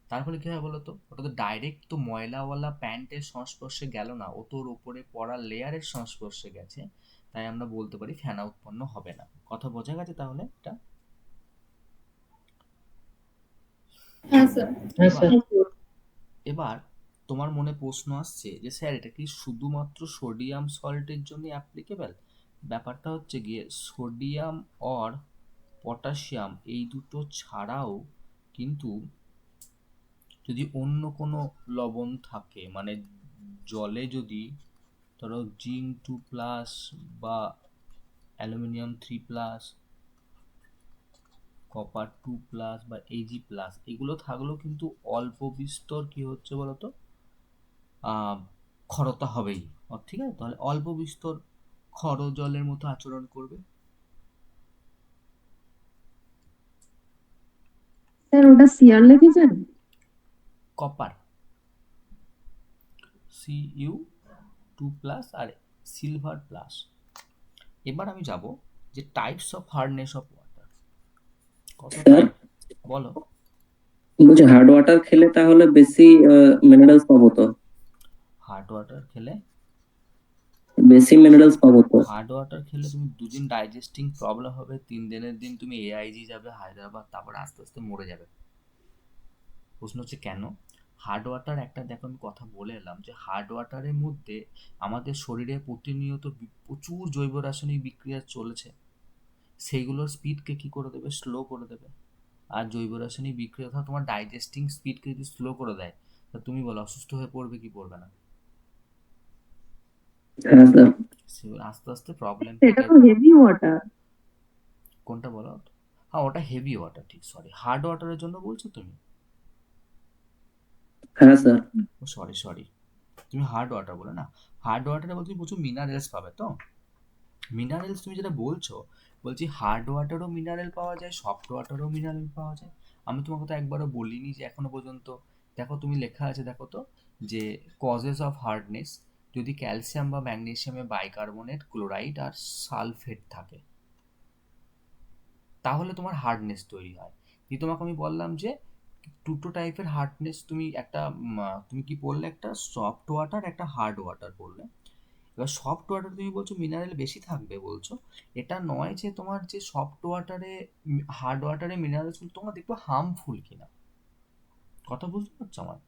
তার ফলে কি হয় বলো তো, ওটা তো ডাইরেক্ট তো ময়লাওয়ালা প্যান্টের সংস্পর্শে গেল না, ও তোর ওপরে পড়া লেয়ারের সংস্পর্শে গেছে, তাই আমরা বলতে পারি ফেনা উৎপন্ন হবে না। কথা বোঝা গেছে তাহলে এটা? হ্যাঁ স্যার। এবার এবার তোমার মনে প্রশ্ন আসছে যে স্যার এটা কি শুধুমাত্র সোডিয়াম সল্টের জন্য অ্যাপ্লিকেবল? ব্যাপারটা হচ্ছে গিয়ে সোডিয়াম অর পটাশিয়াম এই দুটো ছাড়াও কিন্তু যদি অন্য কোনো লবণ থাকে, মানে জলে যদি ধরো জিঙ্ক 2+ বা অ্যালুমিনিয়াম 3+, কপার 2+ বা Ag+, এগুলো থাকলেও কিন্তু অল্প বিস্তর কি হচ্ছে বলতো, ক্ষরতা হবেই। ঠিক আছে, তাহলে অল্প বিস্তর ক্ষর জলের মতো আচরণ করবে। স্যার ওটা সিআর লিখেছেন? কপার Cu2+ আর সিলভার প্লাস। এবার আমি যাব যে types of hardness of water. কত স্যার বলো? বলছি হার্ড ওয়াটার খেলে তাহলে বেশি মিনারেলস পাবো তো? হার্ড ওয়াটার খেলে বেশি মিনারেলস পাবো তো? হার্ড ওয়াটার খেলে তুমি 2 দিন ডাইজেস্টিং প্রবলেম হবে, 3 দিনের দিন তুমি এআইজি যাবে হায়দ্রাবাদ, তারপরে আস্তে আস্তে মরে যাবে। প্রশ্ন হচ্ছে কেন? হার্ড ওয়াটার একটা, দেখো আমি কথা বলে এলাম যে হার্ড ওয়াটারের মধ্যে আমাদের শরীরে প্রতিনিয়ত প্রচুর জৈব রাসায়নিক বিক্রিয়া চলেছে, সেইগুলোর স্পিডকে কি করে দেবে? স্লো করে দেবে। আর জৈব রাসায়নিক বিক্রিয়া অর্থাৎ তোমার ডাইজেস্টিং স্পিডকে যদি স্লো করে দেয়, তা তুমি বলো অসুস্থ হয়ে পড়বে কি পড়বে না? হ্যাঁ স্যার। আস্তে আস্তে প্রবলেম এটা তো হেভি ওয়াটার। কোনটা বলো? হ্যাঁ ওটা হেভি ওয়াটার, ঠিক, সরি, হার্ড ওয়াটারের জন্য বলছো তুমি? হ্যাঁ স্যার। ও সরি সরি, তুমি হার্ড ওয়াটার বলে না। হার্ড ওয়াটারে বলতে প্রচুর মিনারেলস পাবে তো। মিনারেলস তুমি যেটা বলছো, বলছি হার্ড ওয়াটারও মিনারেল পাওয়া যায়, সফট ওয়াটারও মিনারেল পাওয়া যায়। আমি তোমাকে তো একবারও বলিনি যে এখনো পর্যন্ত, দেখো তুমি লেখা আছে দেখো তো, যে কজেস অফ হার্ডনেস, যদি ক্যালসিয়াম বা ম্যাগনেসিয়ামে বাইকার্বনেট, ক্লোরাইড আর সালফেট থাকে তাহলে তোমার হার্ডনেস তৈরি হয়। দিয়ে তোমাকে আমি বললাম যে দুটো টাইপের হার্ডনেস, তুমি একটা তুমি কি বললে, একটা সফট ওয়াটার একটা হার্ড ওয়াটার বললে। এবার সফট ওয়াটার তুমি বলছো মিনারেল বেশি থাকবে বলছো, এটা নয় যে তোমার যে সফট ওয়াটারে হার্ড ওয়াটারে মিনারেলস তোমার দেখবে হার্মফুল কিনা। কথা বুঝতে পারছো আমার?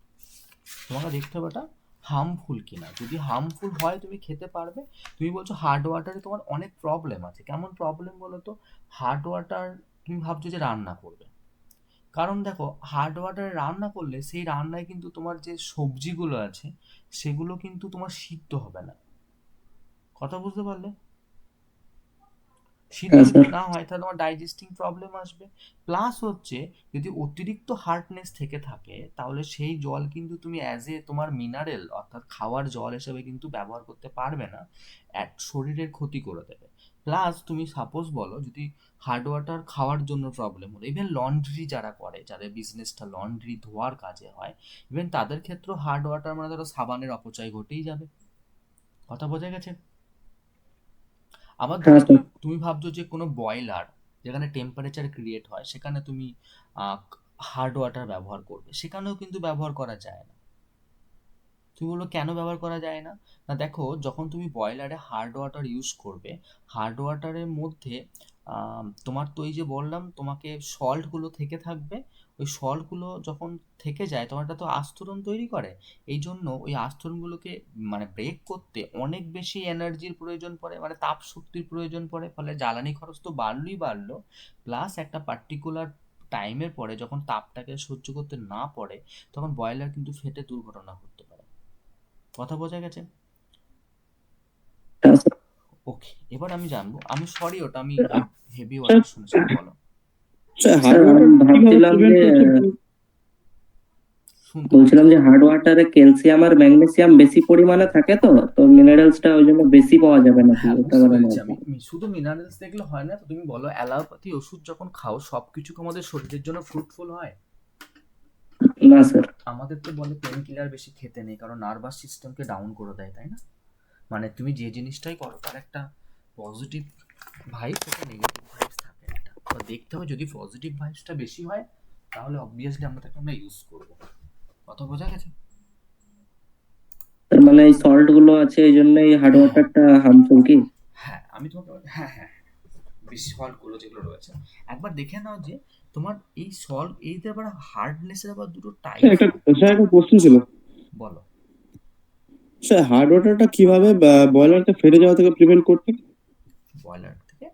তোমাকে দেখতে হবে ওটা হার্মফুল কিনা, যদি হার্মফুল হয় তুমি খেতে পারবে। তুমি বলছো হার্ড ওয়াটারে তোমার অনেক প্রবলেম আছে, কেমন প্রবলেম বলো তো? হার্ড ওয়াটার তুমি ভাবছো যে রান্না করবে, কারণ দেখো হার্ড ওয়াটারে রান্না করলে সেই রান্নায় কিন্তু তোমার যে সবজিগুলো আছে সেগুলো কিন্তু তোমার সিদ্ধ হবে না। কথা বুঝতে পারলে? সিদ্ধ হ্যাঁ যদি স্যার। না হয় তাহলে তোমার ডাইজেস্টিং প্রবলেম আসবে। প্লাস হচ্ছে যদি অতিরিক্ত হার্ডনেস থেকে থাকে তাহলে সেই জল কিন্তু তুমি অ্যাজ এ তোমার মিনারেল অর্থাৎ খাওয়ার জল হিসেবে কিন্তু ব্যবহার করতে পারবে না, শরীরের ক্ষতি করে দেবে। প্লাস তুমি সাপোজ বলো যদি হার্ড ওয়াটার খাওয়ার জন্য প্রবলেম হলো, ইভেন লন্ড্রি যারা করে, যাদের বিজনেসটা লন্ড্রি ধোয়ার কাজে হয়, ইভেন তাদের ক্ষেত্রেও হার্ড ওয়াটার মানে ধরো সাবানের অপচয় ঘটেই যাবে। কথা বোঝা গেছে? আবার ধরো হ্যাঁ স্যার। তুমি তুমি ভাবছো যে কোনো বয়লার যেখানে টেম্পারেচার ক্রিয়েট হয় সেখানে তুমি হার্ড ওয়াটার ব্যবহার করবে, সেখানেও কিন্তু ব্যবহার করা যায় না। তুমি বললো কেন ব্যবহার করা যায় না? না দেখো যখন তুমি বয়লারে হার্ড ওয়াটার ইউজ করবে, হার্ড ওয়াটারের মধ্যে তোমার তো এই যে বললাম তোমাকে সল্টগুলো থেকে থাকবে, ওই সল্টগুলো যখন থেকে যায় তোমার একটা তো আস্তরণ তৈরি করে, এই জন্য ওই আস্তরণগুলোকে মানে ব্রেক করতে অনেক বেশি এনার্জির প্রয়োজন পড়ে, মানে তাপ শক্তির প্রয়োজন পড়ে, ফলে জ্বালানি খরচ তো বাড়লোই বাড়লো, প্লাস একটা পার্টিকুলার টাইমের পরে যখন তাপটাকে সহ্য করতে না পারে তখন বয়লার কিন্তু ফেটে দুর্ঘটনা ঘটতে পারে। কথা বোঝা গেছে? হ্যাঁ স্যার। ওকে, এবার আমি জানবো, আমি সরি ওটা আমি হেভি ওয়াটার শুনেছিলাম, বলো। স্যার আমি ভাবছিলাম যে শুনতে বলছিলাম পাচ্ছি। যে হার্ড ওয়াটারে ক্যালসিয়াম আর ম্যাগনেসিয়াম বেশি পরিমাণে থাকে, তো তো মিনারেলসটা ওই জন্য বেশি পাওয়া যাবে নাকি, হ্যাঁ, ওটা বুঝতে মানে পেরেছি আমার আমি। শুধু মিনারেলস দেখলে হয় না তো। তুমি বলো অ্যালোপ্যাথি ওষুধ যখন খাও সব কিছু কি আমাদের শরীরের জন্য ফ্রুটফুল হয়? না স্যার। আমাদের তো বলে পেন কিলার বেশি খেতে নেই, কারণ নার্ভাস সিস্টেমকে ডাউন করে দেয়, তাই না? মানে তুমি যে জিনিসটাই করো তার একটা পজিটিভ ভাইবস, একটা নেগেটিভ ভাইবস থাকে একটা। তো দেখতে হবে যদি পজিটিভ ভাইবসটা বেশি হয় তাহলে অবভিয়াসলি আমরা ইউজ করবো। কথা বোঝা গেছে? তার মানে এই সল্ট গুলো আছে এই জন্য এই হার্ড ওয়াটারটা হার্মফুল কি? হ্যাঁ, আমি তোমাকে হ্যাঁ, বেশি সল্টগুলো যেগুলো রয়েছে একবার দেখে নাও যে তোমার এই সল্ট এইতে আবার হার্ডনেসের আবার দুটো টাইপ একটা হয়। স্যার একটা কোশ্চেন ছিল। বলো। স্যার হার্ড ওয়াটারটা কিভাবে বয়লারকে ফেটে যাওয়া থেকে প্রিভেন্ট করছে? বয়লার থেকে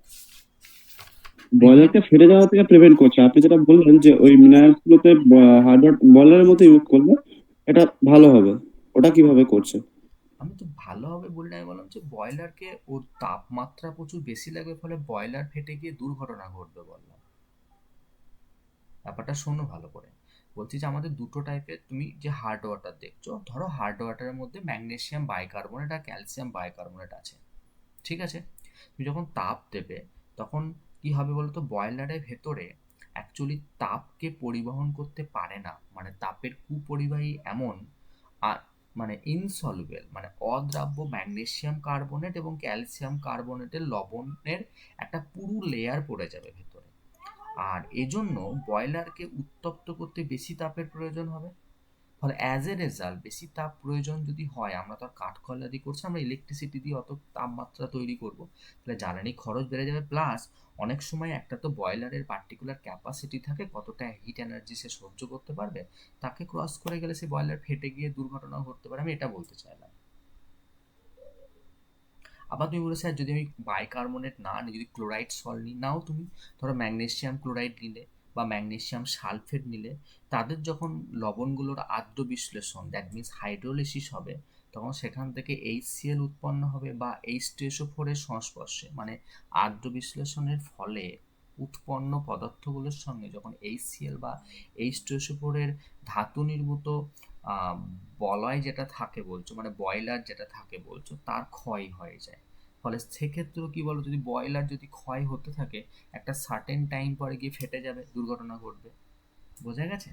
বয়লারকে ফেটে যাওয়া থেকে প্রিভেন্ট করছে, আপনি যেটা বললেন যে ওই মিনারেলস গুলোতে হার্ড ওয়াটার বয়লারের মতো ইউজ করলে এটা ভালো হবে, ওটা কিভাবে করছে? আমি তো ভালো হবে বলে আমি বললাম যে বয়লারকে ওর তাপমাত্রা প্রচুর বেশি লাগবে, ফলে বয়লার ফেটে গিয়ে দুর্ঘটনা ঘটবে বললাম। ব্যাপারটা শোনো ভালো করে। বলছি যে আমাদের দুটো টাইপের তুমি যে হার্ড ওয়াটার দেখছো, ধরো হার্ড ওয়াটারের মধ্যে ম্যাগনেসিয়াম বাইকার্বনেট আর ক্যালসিয়াম বাইকার্বনেট আছে, ঠিক আছে? তুমি যখন তাপ দেবে তখন কি হবে বলো তো, বয়লারের ভেতরে অ্যাকচুয়ালি তাপকে পরিবহন করতে পারে না, মানে তাপের কুপরিবাহী এমন আর মানে ইনসলুবেল মানে অদ্রাব্য ম্যাগনেসিয়াম কার্বনেট এবং ক্যালসিয়াম কার্বনেটের লবণের একটা পুরু লেয়ার পড়ে যাবে ভেতরে। আর এজন্য বয়লারকে উত্তপ্ত করতে বেশি তাপের প্রয়োজন হবে। ফলে অ্যাজ এ রেজাল্ট বেশি তাপ প্রয়োজন যদি হয়, আমরা তো আর কাঠ কয়লা দিয়ে করছি, আমরা ইলেকট্রিসিটি দিয়ে অত তাপমাত্রা তৈরি করব, তাহলে জ্বালানি খরচ বেড়ে যাবে। প্লাস অনেক সময় একটা তো বয়লারের পার্টিকুলার ক্যাপাসিটি থাকে কতটা হিট এনার্জি সে সহ্য করতে পারবে, তাকে ক্রস করে গেলে সে বয়লার ফেটে গিয়ে দুর্ঘটনা ঘটতে পারে। আমি এটা বলতে চাইলাম। আবার তুমি বলে স্যার যদি আমি বাইকার্বনেট না নিই, যদি ক্লোরাইড সল্ট নিই, নাও তুমি ধরো ম্যাগনেসিয়াম ক্লোরাইড নিলে বা ম্যাগনেসিয়াম সালফেট নিলে, তাদের যখন লবণগুলোর আদ্র বিশ্লেষণ দ্যাট মিনস হাইড্রোলিসিস হবে, তখন সেখান থেকে HCl উৎপন্ন হবে বা H2SO4 এর সংস্পর্শে মানে আদ্র বিশ্লেষণের ফলে উৎপন্ন পদার্থগুলোর সঙ্গে যখন HCl বা H2SO4 এর ধাতু নির্মিত আহ, বলয় যেটা থাকে বলছো, মানে বয়লার যেটা থাকে বলছো, তার ক্ষয় হয়ে যায়। ফলে সেক্ষেত্রেও কি বলো, যদি বয়লার যদি ক্ষয় হতে থাকে একটা সার্টেন টাইম পরে গিয়ে ফেটে যাবে, দুর্ঘটনা ঘটবে। বোঝা গেছে?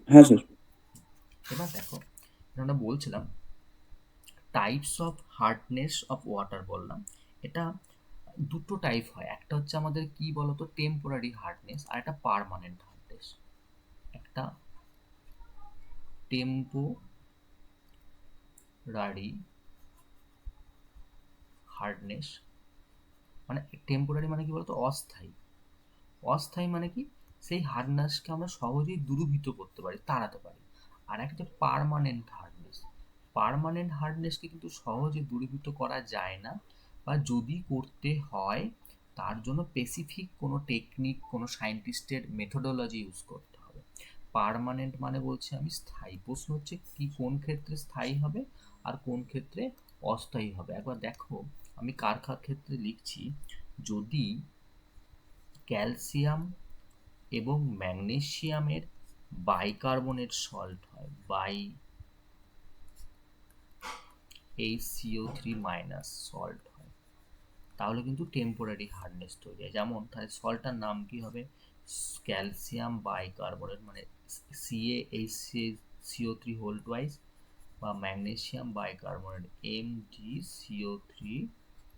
হ্যাঁ স্যার। এবার দেখো, আমরা বলছিলাম types of hardness of water বললাম। এটা দুটো টাইপ হয়, একটা হচ্ছে আমাদের কি বলতো টেম্পোরারি হার্ডনেস, আর একটা পার্মানেন্ট হার্ডনেস। একটা টেম্পোরারি হার্ডনেস মানে টেম্পোরারি মানে কি বলতো অস্থায়ী। অস্থায়ী মানে কি, সেই হার্ডনেসকে আমরা সহজেই দূরীভূত করতে পারি, তাড়াতে পারি। আর একটা পার্মানেন্ট হার্ডনেস, পার্মানেন্ট হার্ডনেসকে কিন্তু সহজে দূরীভূত করা যায় না, বা যদি করতে হয় তার জন্য স্পেসিফিক কোনো টেকনিক কোনো সায়েন্টিস্টের মেথোডোলজি ইউজ করতে হবে। পার্মানেন্ট মানে বলছি আমি স্থায়ী। প্রশ্ন হচ্ছে কি কোন ক্ষেত্রে স্থায়ী হবে আর কোন ক্ষেত্রে অস্থায়ী হবে। একবার দেখো আমি কার কার ক্ষেত্রে লিখছি। যদি ক্যালসিয়াম এবং ম্যাগনেসিয়ামের বাইকার্বনেট সল্ট হয়, বাই HCO3 মাইনাস সল্ট হয়, তাহলে কিন্তু টেম্পোরারি হার্ডনেস তৈরি হয়। যেমন তাহলে সল্টটার নাম কি হবে, ক্যালসিয়াম বাইকার্বনেট মানে CaHCO3 হোল টুয়াইস, বা magnesium bicarbonate MgCO3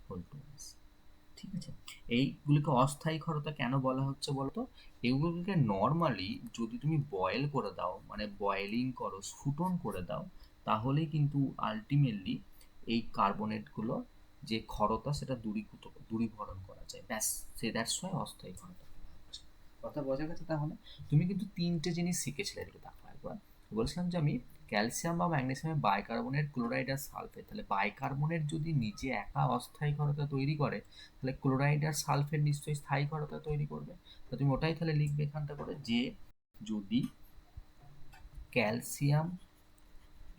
whole twice. ঠিক আছে? এইগুলিকে অস্থায়ী ক্ষারতা কেন বলা হচ্ছে বলতো? এগুলোকে নর্মালি যদি তুমি বয়েল করে দাও, মানে বয়েলিং করো, স্ফুটন করে দাও, তাহলেই কিন্তু আলটিমেটলি এই কার্বনেটগুলো যে ক্ষারতা সেটা দূরীভরণ করা যায়। ব্যাস, সে দ্যাটস ওয়াই অস্থায়ী ক্ষারতা বলা হচ্ছে। কথা বোঝা গেছে তাহলে? তুমি কিন্তু তিনটে জিনিস শিখেছিলে, এদিকে দেখো একবার। বলছিলাম যে আমি ক্যালসিয়াম বা ম্যাগনেসিয়ামের বাইকার্বনেট ক্লোরাইড আর সালফেট, তাহলে বাইকার্বনেট যদি নিজে একা অস্থায়ী ক্ষারতা তৈরি করে, তাহলে ক্লোরাইড আর সালফেট নিশ্চয়ই স্থায়ী ক্ষারতা তৈরি করবে। তো তুমি ওটাই তাহলে লিখবে এখানটা করে যে যদি ক্যালসিয়াম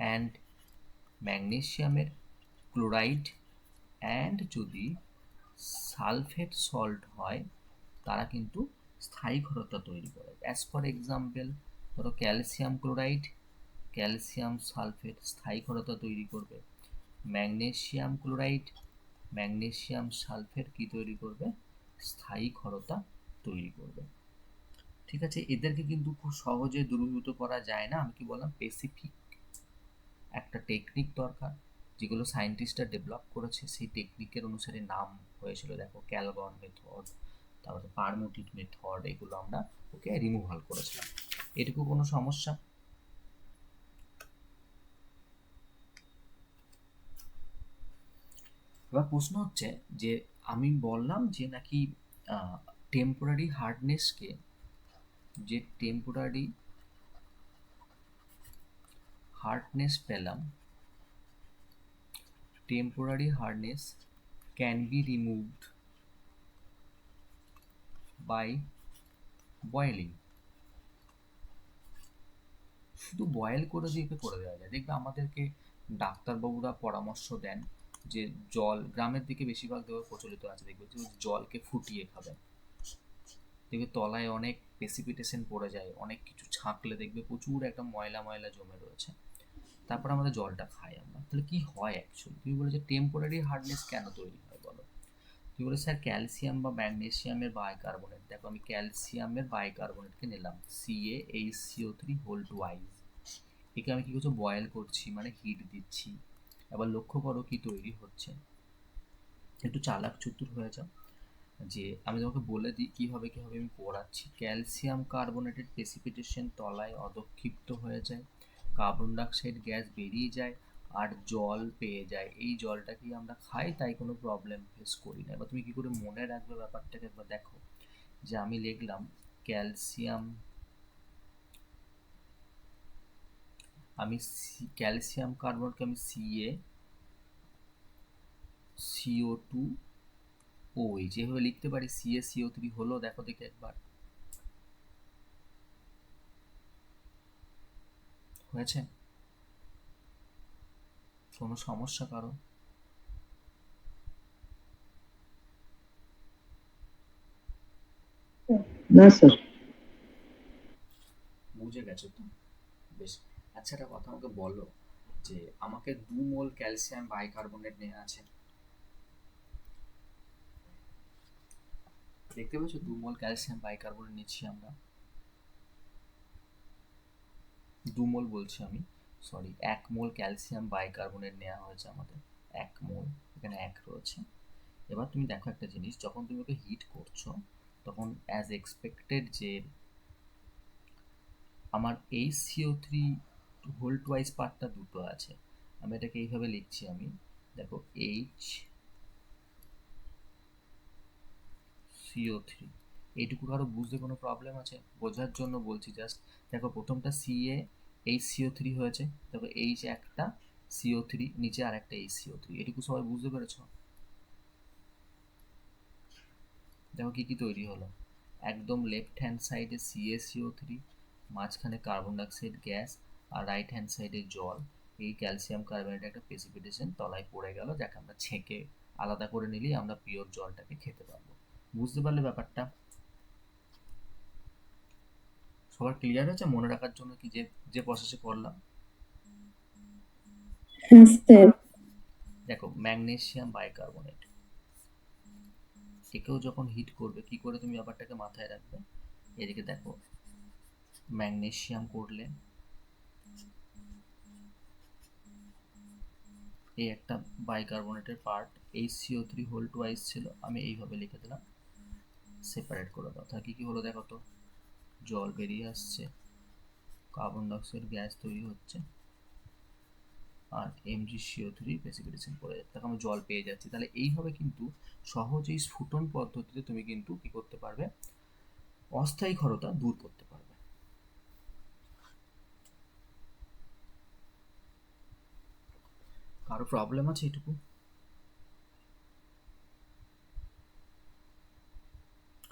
অ্যান্ড ম্যাগনেসিয়ামের ক্লোরাইড অ্যান্ড যদি সালফেট সল্ট হয়, তারা কিন্তু স্থায়ী ক্ষারতা তৈরি করে। অ্যাজ ফর এক্সাম্পল ধরো ক্যালসিয়াম ক্লোরাইড, ক্যালসিয়াম সালফেট স্থায়ী ক্ষারতা তৈরি করবে, ম্যাগনেসিয়াম ক্লোরাইড, ম্যাগনেসিয়াম সালফেট কি তৈরি করবে, স্থায়ী ক্ষারতা তৈরি করবে। ঠিক আছে, এদেরকে কিন্তু খুব সহজে দ্রবীভূত করা যায় না। আমি কি বললাম, স্পেসিফিক একটা টেকনিক দরকার, যেগুলো সায়েন্টিস্টরা ডেভেলপ করেছে, সেই টেকনিকের অনুসারে নাম হয়েছিল। দেখো ক্যালগন মেথড, তারপরে পারমুটিট মেথড, এগুলো আমরা ওকে রিমুভাল করেছিলাম। এটুকু কোনো সমস্যা? এবার প্রশ্ন হচ্ছে যে আমি বললাম যে নাকি টেম্পোরারি হার্ডনেসকে, যে টেম্পোরারি হার্ডনেস পেলাম, temporary hardness can be removed by boiling. শুধু বয়েল করে দিয়ে করে দেওয়া যায়। দেখবে আমাদেরকে ডাক্তারবাবুরা পরামর্শ দেন যে জল, গ্রামের দিকে বেশিরভাগ দেখবে প্রচলিত আছে, দেখবে যে জলকে ফুটিয়ে খাবেন। দেখবে তলায় অনেক প্রেসিপিটেশন পড়ে যায়, অনেক কিছু ছাঁকলে দেখবে প্রচুর একটা ময়লা ময়লা জমে রয়েছে, তারপর আমাদের জলটা খাই আমরা। তাহলে কি হয় অ্যাকচুয়ালি? তুমি বলে যে টেম্পোরারি হার্ডনেস কেন তৈরি হয় বলো? তুমি বলে স্যার ক্যালসিয়াম বা ম্যাগনেসিয়ামের বাইকার্বনেট। দেখো আমি ক্যালসিয়ামের বাইকার্বনেটকে নিলাম, CaHCO3 হোল টুয়াইস। একে আমি কি করছি, বয়েল করছি, মানে হিট দিচ্ছি। এবার লক্ষ্য করো কি তৈরি হচ্ছে। একটু চালাক চতুর হয়ে যাও, যে আমি তোমাকে বলে দিই কীভাবে কীভাবে আমি পড়াচ্ছি। ক্যালসিয়াম কার্বনেটেড প্রেসিপিটেশন তলায় অধক্ষিপ্ত হয়ে যায়, কার্বন ডাইঅক্সাইড গ্যাস বেরিয়ে যায়, আর জল পেয়ে যায়। এই জলটাকেই আমরা খাই, তাই কোনো প্রবলেম ফেস করি না। এবার তুমি কী করে মনে রাখবে ব্যাপারটাকে? একবার দেখো যে আমি লিখলাম ক্যালসিয়াম, আমি ক্যালসিয়াম কার্বনকে আমি CaCO2 ওই যেভাবে লিখতে পারি, CaCO3 হলো, দেখো দেখে একবার হয়েছে? কোনো সমস্যা কারো? না স্যার। বুঝে গেছো তো? বেশ। আচ্ছা, একটা কথা আমাকে বলো, যে আমাকে 2 মোল ক্যালসিয়াম বাইকার্বনেট নেওয়া আছে, দেখতে পাচ্ছ 2 মোল ক্যালসিয়াম বাইকার্বনেট নিচ্ছি আমরা। 2 মোল বলছি আমি, সরি 1 মোল ক্যালসিয়াম বাইকার্বনেট নেওয়া হয়েছে আমাদের, 1 মোল, এখানে 1 রয়েছে। এবার তুমি দেখো একটা জিনিস, যখন তুমি ওকে হিট করছো তখন অ্যাজ এক্সপেক্টেড যে আমার HCO3 হোল টুয়াইস পার্টটা দুটো আছে। আমি এটাকে এইভাবে লিখছি, আমি দেখো HCO3, এইটুকু কারো বুঝতে কোনো প্রবলেম আছে? বোঝার জন্য বলছি জাস্ট। দেখো প্রথমটা CaHCO3 হয়েছে, দেখো H একটা, CO3 নিচে আর একটা HCO3, এটুকু সবাই বুঝতে পেরেছো? দেখো কি কি তৈরি হলো, একদম লেফট হ্যান্ড সাইডে CaCO3, মাঝখানে কার্বন ডাইঅক্সাইড গ্যাস, আর রাইট হ্যান্ড সাইডে জল। এই ক্যালসিয়াম কার্বনেট একটা প্রেসিপিটেশন তলায় পড়ে গেল, যাকে আমরা ছেঁকে আলাদা করে নিলেই আমরা পিওর জলটাকে খেতে পারবো। বুঝতে পারলে ব্যাপারটা? সবার ক্লিয়ার হয়েছে? মনে রাখার জন্য কি যে যে প্রসেসে করলাম। হ্যাঁ স্যার। দেখো ম্যাগনেসিয়াম বাইকার্বনেট, একেও যখন হিট করবে কি করে তুমি ব্যাপারটাকে মাথায় রাখবে। এদিকে দেখো ম্যাগনেসিয়াম করলে এই একটা বাইকার্বনেটের পার্ট, HCO3 হোল টুয়াইস ছিল, আমি এইভাবে লিখে দিলাম, সেপারেট করে দাও। তাহলে কি কি হলো দেখো তো, জল বেরিয়ে আসছে, কার্বন ডাইঅক্সাইড গ্যাস তৈরি হচ্ছে, আর MgCO3 প্রেসিপিটেশন পড়ে যাচ্ছে, তখন আমি জল পেয়ে যাচ্ছি। তাহলে এইভাবে কিন্তু সহজেই স্ফুটন পদ্ধতিতে তুমি কিন্তু কি করতে পারবে, অস্থায়ী ক্ষারতা দূর করতে পারবে। কারো প্রবলেম আছে এটুকু?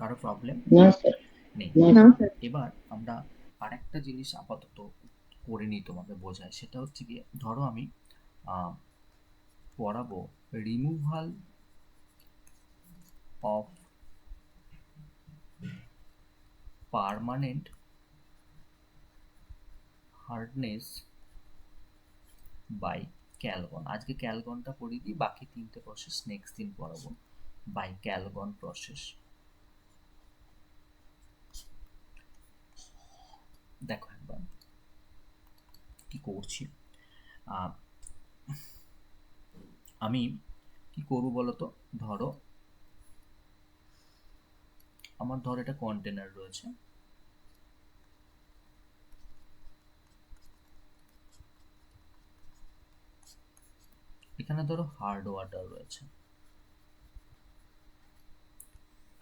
কারো প্রবলেম না স্যার। নেই? না স্যার। এবার আমরা আরেকটা জিনিস আপাতত করে নিই, তোমাকে বোঝায়। সেটা হচ্ছে গিয়ে, ধরো আমি পড়াবো removal of permanent hardness by Calgon. আজকে ক্যালগনটা পড়িয়ে দিই, বাকি তিনটে প্রসেস নেক্সট দিন পড়াবো। By Calgon process. দেখো একবার কি করছি। আমি কি করবো বলো তো, ধরো আমার এটা কন্টেনার রয়েছে, এখানে ধরো হার্ড ওয়াটার রয়েছে,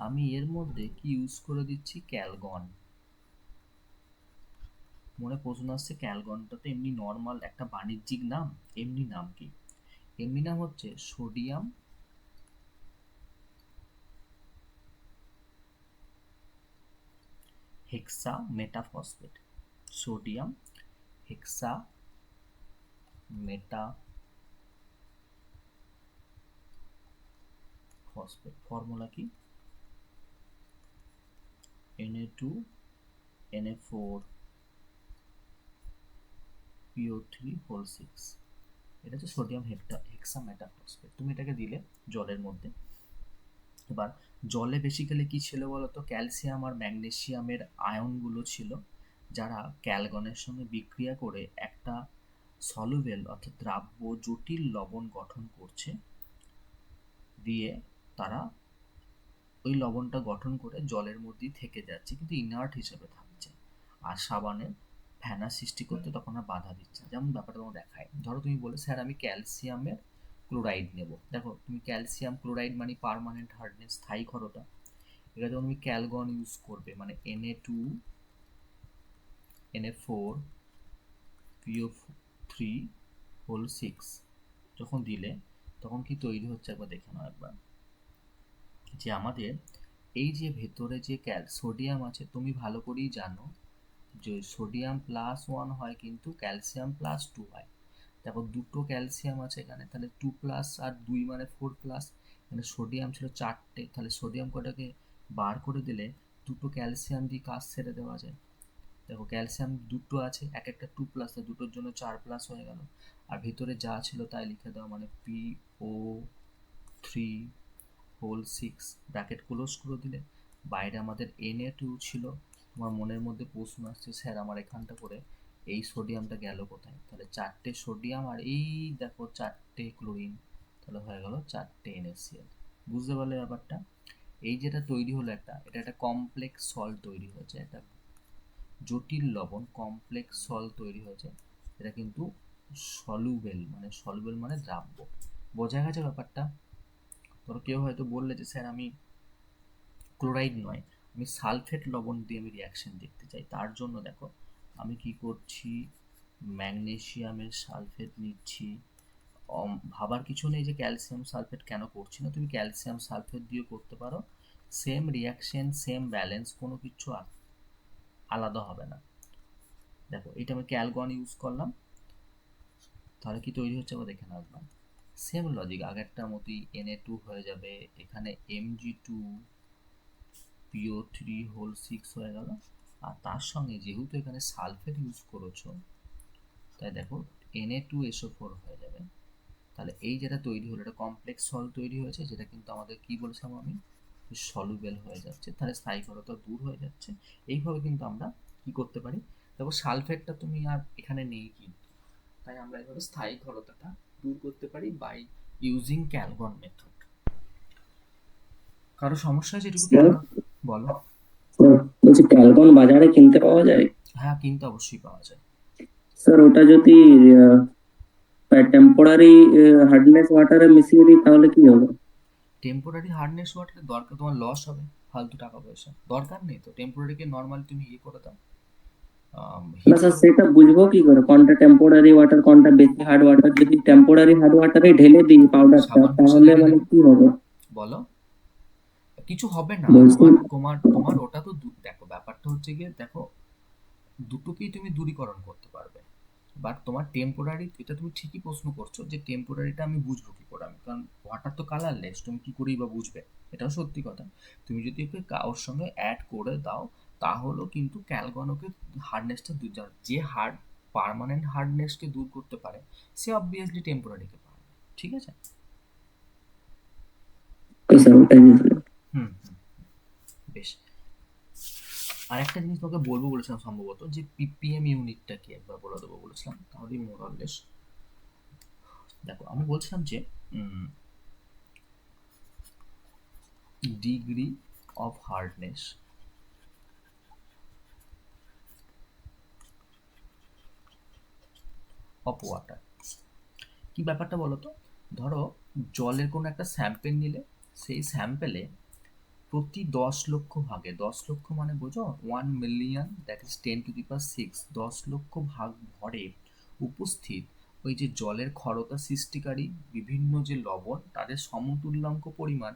আমি এর মধ্যে কি ইউজ করে দিচ্ছি, ক্যালগন। মনে প্রশ্ন আসছে, ক্যালগনটা তো এমনি নর্মাল একটা বাণিজ্যিক নাম, এমনি নাম কি? এমনি নাম হচ্ছে সোডিয়াম হেক্সা মেটাফসফেট। সোডিয়াম হেক্সা মেটাফসফেট। ফর্মুলা কি? Na2 Na4 PO3 whole 6। এটা হচ্ছে সোডিয়াম হেক্সা মেটাফসফেট। তুমি এটাকে দিলে জলের মধ্যে। এবার জলে বেসিক্যালি কি ছিল বলতো, ক্যালসিয়াম আর ম্যাগনেসিয়ামের আয়নগুলো ছিল, যারা ক্যালগনের সঙ্গে বিক্রিয়া করে একটা সলুবেল অর্থাৎ দ্রাব্য জটিল লবণ গঠন করছে, দিয়ে তারা ওই লবণটা গঠন করে জলের মধ্যেই থেকে যাচ্ছে, কিন্তু ইনার্ট হিসেবে থাকছে, আর সাবানের ফেনা সৃষ্টি করতে তখন আর বাধা দিচ্ছে না। যেমন ব্যাপারটা তোমার দেখায়, ধরো তুমি বলে স্যার আমি ক্যালসিয়ামের ক্লোরাইড নেব। দেখো তুমি ক্যালসিয়াম ক্লোরাইড মানে পার্মানেন্ট হার্ডনেস, স্থায়ী ক্ষরতা। এটা যখন তুমি ক্যালগন ইউজ করবে, মানে Na2 Na4 PO3 হোল 6 যখন দিলে, তখন কি তৈরি হচ্ছে একবার দেখে নাও একবার। যে আমাদের এই যে ভেতরে যে সোডিয়াম আছে, তুমি ভালো করেই জানো যে সোডিয়াম +1 হয় কিন্তু ক্যালসিয়াম +2 হয়। দেখো দুটো ক্যালসিয়াম আছে এখানে, তাহলে 2+ আর 2 মানে 4+। মানে সোডিয়াম ছিল 4টে, তাহলে সোডিয়াম কটাকে বার করে দিলে দুটো ক্যালসিয়াম দিয়ে কাজ সেরে দেওয়া যায়। দেখো ক্যালসিয়াম দুটো আছে, এক একটা 2+, দুটোর জন্য 4+ হয়ে গেল। আর ভিতরে যা ছিল তাই লিখে দেওয়া, মানে PO3 হোল 6 ব্র্যাকেট ক্লোজ করে দিলে। বাইরে আমাদের Na2 ছিল। তোমার মনের মধ্যে প্রশ্ন আসছে, স্যার আমার এখানটা করে এই সোডিয়ামটা গেল কোথায়? তাহলে 4টে সোডিয়াম আর এই দেখো 4টে ক্লোরিন, তাহলে হয়ে গেল 4টে NaCl। বুঝতে পারলে ব্যাপারটা? এই যেটা তৈরি হলো এটা একটা কমপ্লেক্স সল্ট তৈরি হয়েছে, একটা জটিল লবণ কমপ্লেক্স সল্ট তৈরি হয়েছে। এটা কিন্তু সলুবেল মানে দ্রাব্য। বোঝা গেছে ব্যাপারটা? ধরো কেউ হয়তো বললে যে স্যার আমি ক্লোরাইড নয়, আমি সালফেট লবণ দিয়ে আমি রিয়াকশন দেখতে চাই, তার জন্য দেখো আমি কি করছি, ম্যাগনেসিয়ামের সালফেট নিচ্ছি। ভাবার কিছু নেই যে ক্যালসিয়াম সালফেট কেন করছি না, তুমি ক্যালসিয়াম সালফেট দিয়েও করতে পারো, সেম রিয়াকশন সেম ব্যালেন্স, কোনো কিছু আলাদা হবে না। দেখো এটা আমি ক্যালগন ইউজ করলাম, তাহলে কি তৈরি হচ্ছে আবার দেখে নাও একবার। সেম লজিক আগেরটার মতোই, Na2 হয়ে যাবে, এখানে Mg2 PO3 হোল 6 হয়ে গেল। আর তার সঙ্গে যেহেতু এখানে সালফেট ইউজ করেছো, তাই দেখো Na2SO4 হয়ে যাবে। তাহলে এই যেটা তৈরি হলো, এটা কমপ্লেক্স সল্ট তৈরি হয়েছে, যেটা কিন্তু আমাদের কি বলছিলাম আমি, সলুবেল হয়ে যাচ্ছে, তাহলে স্থায়ী ক্ষরতা দূর হয়ে যাচ্ছে। এইভাবে কিন্তু আমরা কি করতে পারি, দেখো সালফেটটা তুমি আর এখানে নেই কিন্তু, তাই আমরা এভাবে স্থায়ী ক্ষরতাটা দূর করতে পারি বাই ইউজিং ক্যালগন মেথড। কারো সমস্যা আছে এটুকু ক্যালগন বলো। বলছি ক্যালকন বাজারে কিনতে পাওয়া যায়? হ্যাঁ কিনতে অবশ্যই পাওয়া যায়। স্যার ওটা যদি টেম্পোরারি হার্ডনেস ওয়াটারে মিশিয়ে দিই তাহলে কি হবে? টেম্পোরারি হার্ডনেস ওয়াটার দরকার, তোমার লস হবে, ফালতু টাকা পয়সা দরকার নেই তো। টেম্পোরারিকে নর্মালি তুমি ইয়ে করে দাও, না হিট স্যার, করে। সেটা বুঝবো কি করে কোনটা টেম্পোরারি ওয়াটার কোনটা বেশি হার্ড ওয়াটার? যদি টেম্পোরারি হার্ড ওয়াটারে ঢেলে দিই পাউডারটা, সাবান ঘষে তাহলে দেখে মানে দেখো, কি হবে? বলো। কিছু হবে না, বলছি তোমার তোমার তোমার ওটা তো দেখো ব্যাপারটা হচ্ছে গিয়ে, দেখো দুটোকেই তুমি দূরীকরণ করতে পারবে। বাট তোমার টেম্পোরারি, এটা তুমি ঠিকই প্রশ্ন করছো যে টেম্পোরারিটা আমি বুঝবো কি করে, আমি কারণ ওয়াটার তো কালারলেস, তুমি কি করেই বা বুঝবে? এটাও সত্যি কথা। তুমি যদি ওকে কারোর সঙ্গে অ্যাড করে দাও, তাহলেও কিন্তু ক্যালগন ওকে হার্ডনেসটা যে হার্ড পার্মানেন্ট হার্ডনেসকে দূর করতে পারে সে অবভিয়াসলি টেম্পোরারিকে পারবে, ঠিক আছে? তো স্যার ওটাই বুঝলাম। হুম হুম, বেশ। আর একটা জিনিস তোকে বলবো বলেছিলাম সম্ভবত, যে পিপিএম ইউনিটটা কি একবার বলে দেবো বলেছিলাম, তাহলেই মোরাললেস। দেখো আমি বলছিলাম যে degree of hardness of water, কি ব্যাপারটা বলো তো? ধরো জলের কোনো একটা স্যাম্পেল নিলে, সেই স্যাম্পেলে প্রতি 10 লক্ষ ভাগে, 10 লক্ষ মানে বোঝো 1 মিলিয়ন, দ্যাট ইজ 10⁶, 10 লক্ষ ভাগ ভরে উপস্থিত ওই যে জলের ক্ষরতা সৃষ্টিকারী বিভিন্ন যে লবণ, তাদের সমতুল্যাঙ্ক পরিমাণ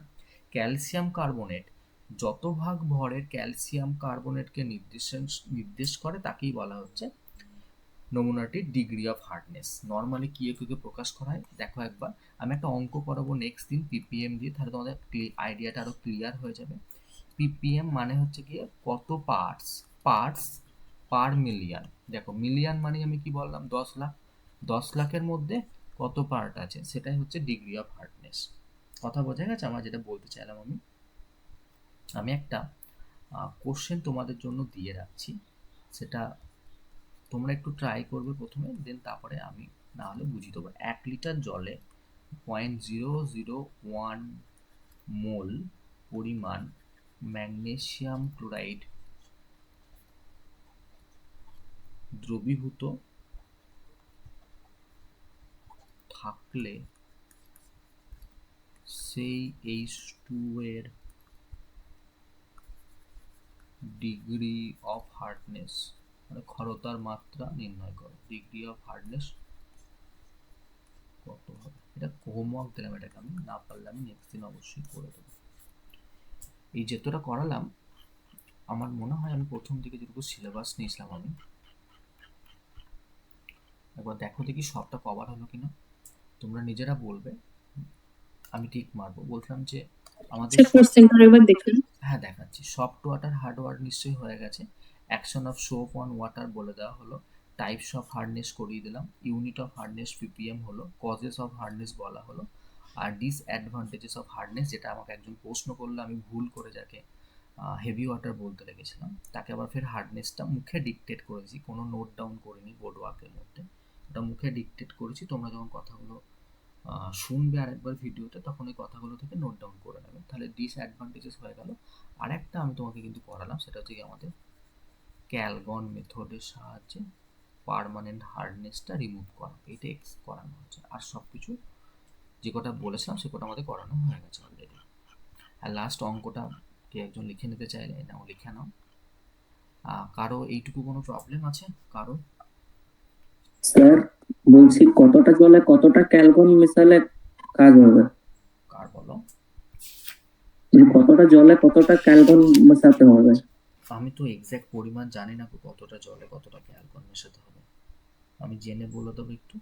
ক্যালসিয়াম কার্বনেট, যত ভাগ ভরের ক্যালসিয়াম কার্বনেটকে নির্দেশ করে তাকেই বলা হচ্ছে নমুনাটির ডিগ্রি অফ হার্ডনেস। নর্মালি কি একে প্রকাশ করা হয় দেখো একবার, আমি একটা অঙ্ক করাবো নেক্সট দিন পিপিএম দিয়ে, তাহলে তোমাদের আইডিয়াটা আরো ক্লিয়ার হয়ে যাবে। পিপিএম মানে হচ্ছে গিয়ে কত পার্টস, পার্টস পার মিলিয়ন। দেখো মিলিয়ন মানে আমি কি বললাম, 10 লাখ, 10 লাখের মধ্যে কত পার্ট আছে সেটাই হচ্ছে ডিগ্রি অফ হার্ডনেস। কথা বোঝা গেছে আমার যেটা বলতে চাইলাম? আমি একটা কোশ্চেন তোমাদের জন্য দিয়ে রাখছি, সেটা তোমরা একটু ট্রাই করবে প্রথমে, দেন তারপরে আমি না হলে বুঝিয়ে দেবো। 1 লিটার জলে 0.001 মোল পরিমাণ ম্যাগনেসিয়াম ক্লোরাইড দ্রবীভূত থাকলে সেই H2 এর ডিগ্রি অফ হার্ডনেস, মানে ক্ষরতার মাত্রা নির্ণয় করো। ডিগ্রি অফ হার্ডনেস কত হবে? এটা হোমওয়ার্ক দিলাম, এটাকে আমি না পারলে আমি নেক্সট দিন অবশ্যই করে দেবো। এই যেতটা করালাম আমার মনে হয় আমি প্রথম দিকে যেটুকু সিলেবাস নিয়েছিলাম, আমি একবার দেখো দেখি সবটা কভার হলো কিনা, তোমরা নিজেরা বলবে, আমি ঠিক মারবো। বলছিলাম যে আমাদের স্যার কোশ্চেনটা একবার দেখুন। হ্যাঁ দেখাচ্ছি। সফট ওয়াটার হার্ড ওয়াটার নিশ্চয়ই হয়ে গেছে। Action of soap on water বলে দেওয়া হলো, টাইপস অফ হার্ডনেস করিয়ে দিলাম, ইউনিট অফ হার্ডনেস পিপিএম হলো, কজেস অফ হার্ডনেস বলা হলো, আর ডিসঅ্যাডভান্টেজেস অফ হার্ডনেস, যেটা আমাকে একজন প্রশ্ন করলো আমি ভুল করে যাকে হেভি ওয়াটার বলতে লেগেছিলাম, তাকে আবার ফের হার্ডনেসটা মুখে ডিকটেট করেছি, কোনো নোট ডাউন করিনি বোর্ড ওয়ার্কের মধ্যে, ওটা মুখে ডিকটেট করেছি। তোমরা যখন কথাগুলো শুনবে আরেকবার ভিডিওতে, তখন ওই কথাগুলো থেকে নোট ডাউন করে নেবে, তাহলে ডিসঅ্যাডভান্টেজেস হয়ে গেল। আর একটা আমি তোমাকে কিন্তু পড়ালাম, সেটা হচ্ছে কি আমাদের ক্যালগন মেথডের সাহায্যে পার্মানেন্ট হার্ডনেসটা রিমুভ করা, এটা করানো হচ্ছে। আর সব কিছু যে কটা বলেছিলাম সে কটা আমাদের করানো হয়ে গেছে অলরেডি। আর লাস্ট অঙ্কটা কে একজন লিখে নিতে চাইলে নাও, লিখে নাও। কারো এইটুকু কোনো প্রবলেম আছে কারো? স্যার বলছি কতটা জলে কতটা ক্যালকুন মেশালে কাজ হবে? কার বলো? যে কতটা জলে কতটা ক্যালকুন মেশাতে হবে? আমি তো এক্স্যাক্ট পরিমাণ জানি না কতটা জলে কতটা অ্যালকোহল মেশাতে হবে, আমি জেনে বলে দেবো একটু।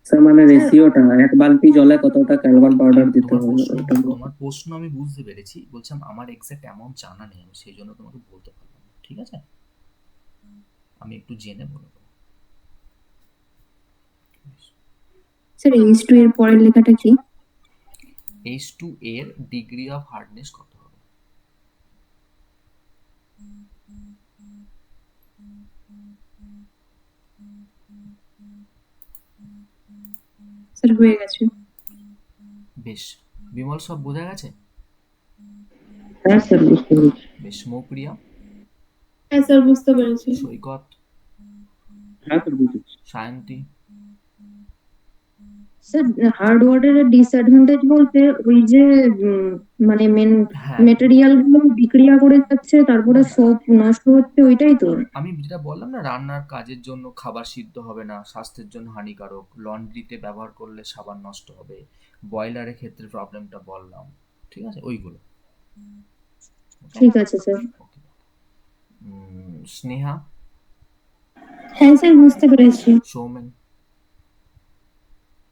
স্যার মানে রেশিওটা 1 বালতি জলে কতটা ক্যালকুন পাউডার দিতে হবে ওটা বলুন। তোমার প্রশ্ন আমি বুঝতে পেরেছি, বলছিলাম আমার এক্স্যাক্ট অ্যামাউন্ট জানা নেই, আমি সেই জন্য তোমাকে বলতে পারলাম না, ঠিক আছে? আমি একটু জেনে বলে দেবো। স্যার H2 এর পরের লেখাটা কি? H2 এর ডিগ্রি অফ হার্ডনেস কত হবে? স্যার হয়ে গেছে। বেশ, বিমল সব বোঝা গেছে? হ্যাঁ স্যার বুঝতে পেরেছি। বেশ, মৌপ্রিয়া, হ্যাঁ স্যার বুঝতে পেরেছি। সৈকত, হ্যাঁ স্যার বুঝেছি। সায়ন্তী, স্যার হার্ড ওয়াটারের ডিসঅ্যাডভান্টেজ বলতে ওই যে মানে হ্যাঁ মেটেরিয়াল গুলো বিক্রিয়া করে যাচ্ছে, তারপরে সব নষ্ট হচ্ছে, ওইটাই তো। আমি যেটা বললাম না, রান্নার কাজের জন্য খাবার সিদ্ধ হবে না, স্বাস্থ্যের জন্য হানিকারক, লন্ড্রিতে ব্যবহার করলে সাবান নষ্ট হবে, বয়লারের ক্ষেত্রে প্রবলেমটা বললাম, ঠিক আছে ওইগুলো। ঠিক আছে স্যার। ওকে। স্নেহা, হ্যাঁ স্যার বুঝতে পেরেছি। সৌমেন,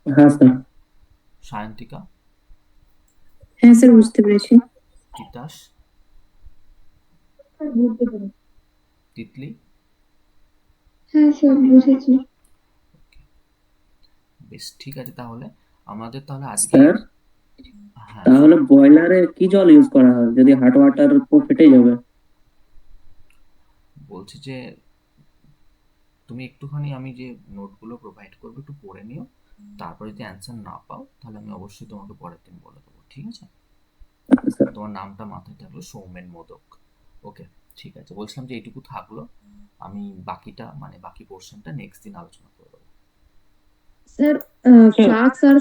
হ্যাঁ স্যার। সায়ন্তিকা, হ্যাঁ স্যার বুঝতে পেরেছি। তিতাস, বুঝতে পেরেছি। তিতলি? হ্যাঁ স্যার বুঝেছি। বেশ, ঠিক আছে, তাহলে আমাদের তাহলে আজকে, স্যার হ্যাঁ তাহলে বয়লারে কি জল ইউজ করা হয় যদি হট ওয়াটার তো ফেটে যাবে? বলছি যে তুমি একটুখানি আমি যে নোটগুলো প্রোভাইড করবো একটু পড়ে নিও, তারপর যদি অ্যান্সার না পাও তাহলে আমি অবশ্যই তোমাকে পরের দিন বলে দেবো, ঠিক আছে? আচ্ছা স্যার। তোমার নামটা মাথায় থাকলো, সৌমেন মোদক। ওকে, ঠিক আছে, বলছিলাম যে এইটুকু থাকলো, আমি বাকিটা মানে বাকি পোর্শনটা নেক্সট দিন আলোচনা করে দেবো। স্যার ফ্লাক্স আর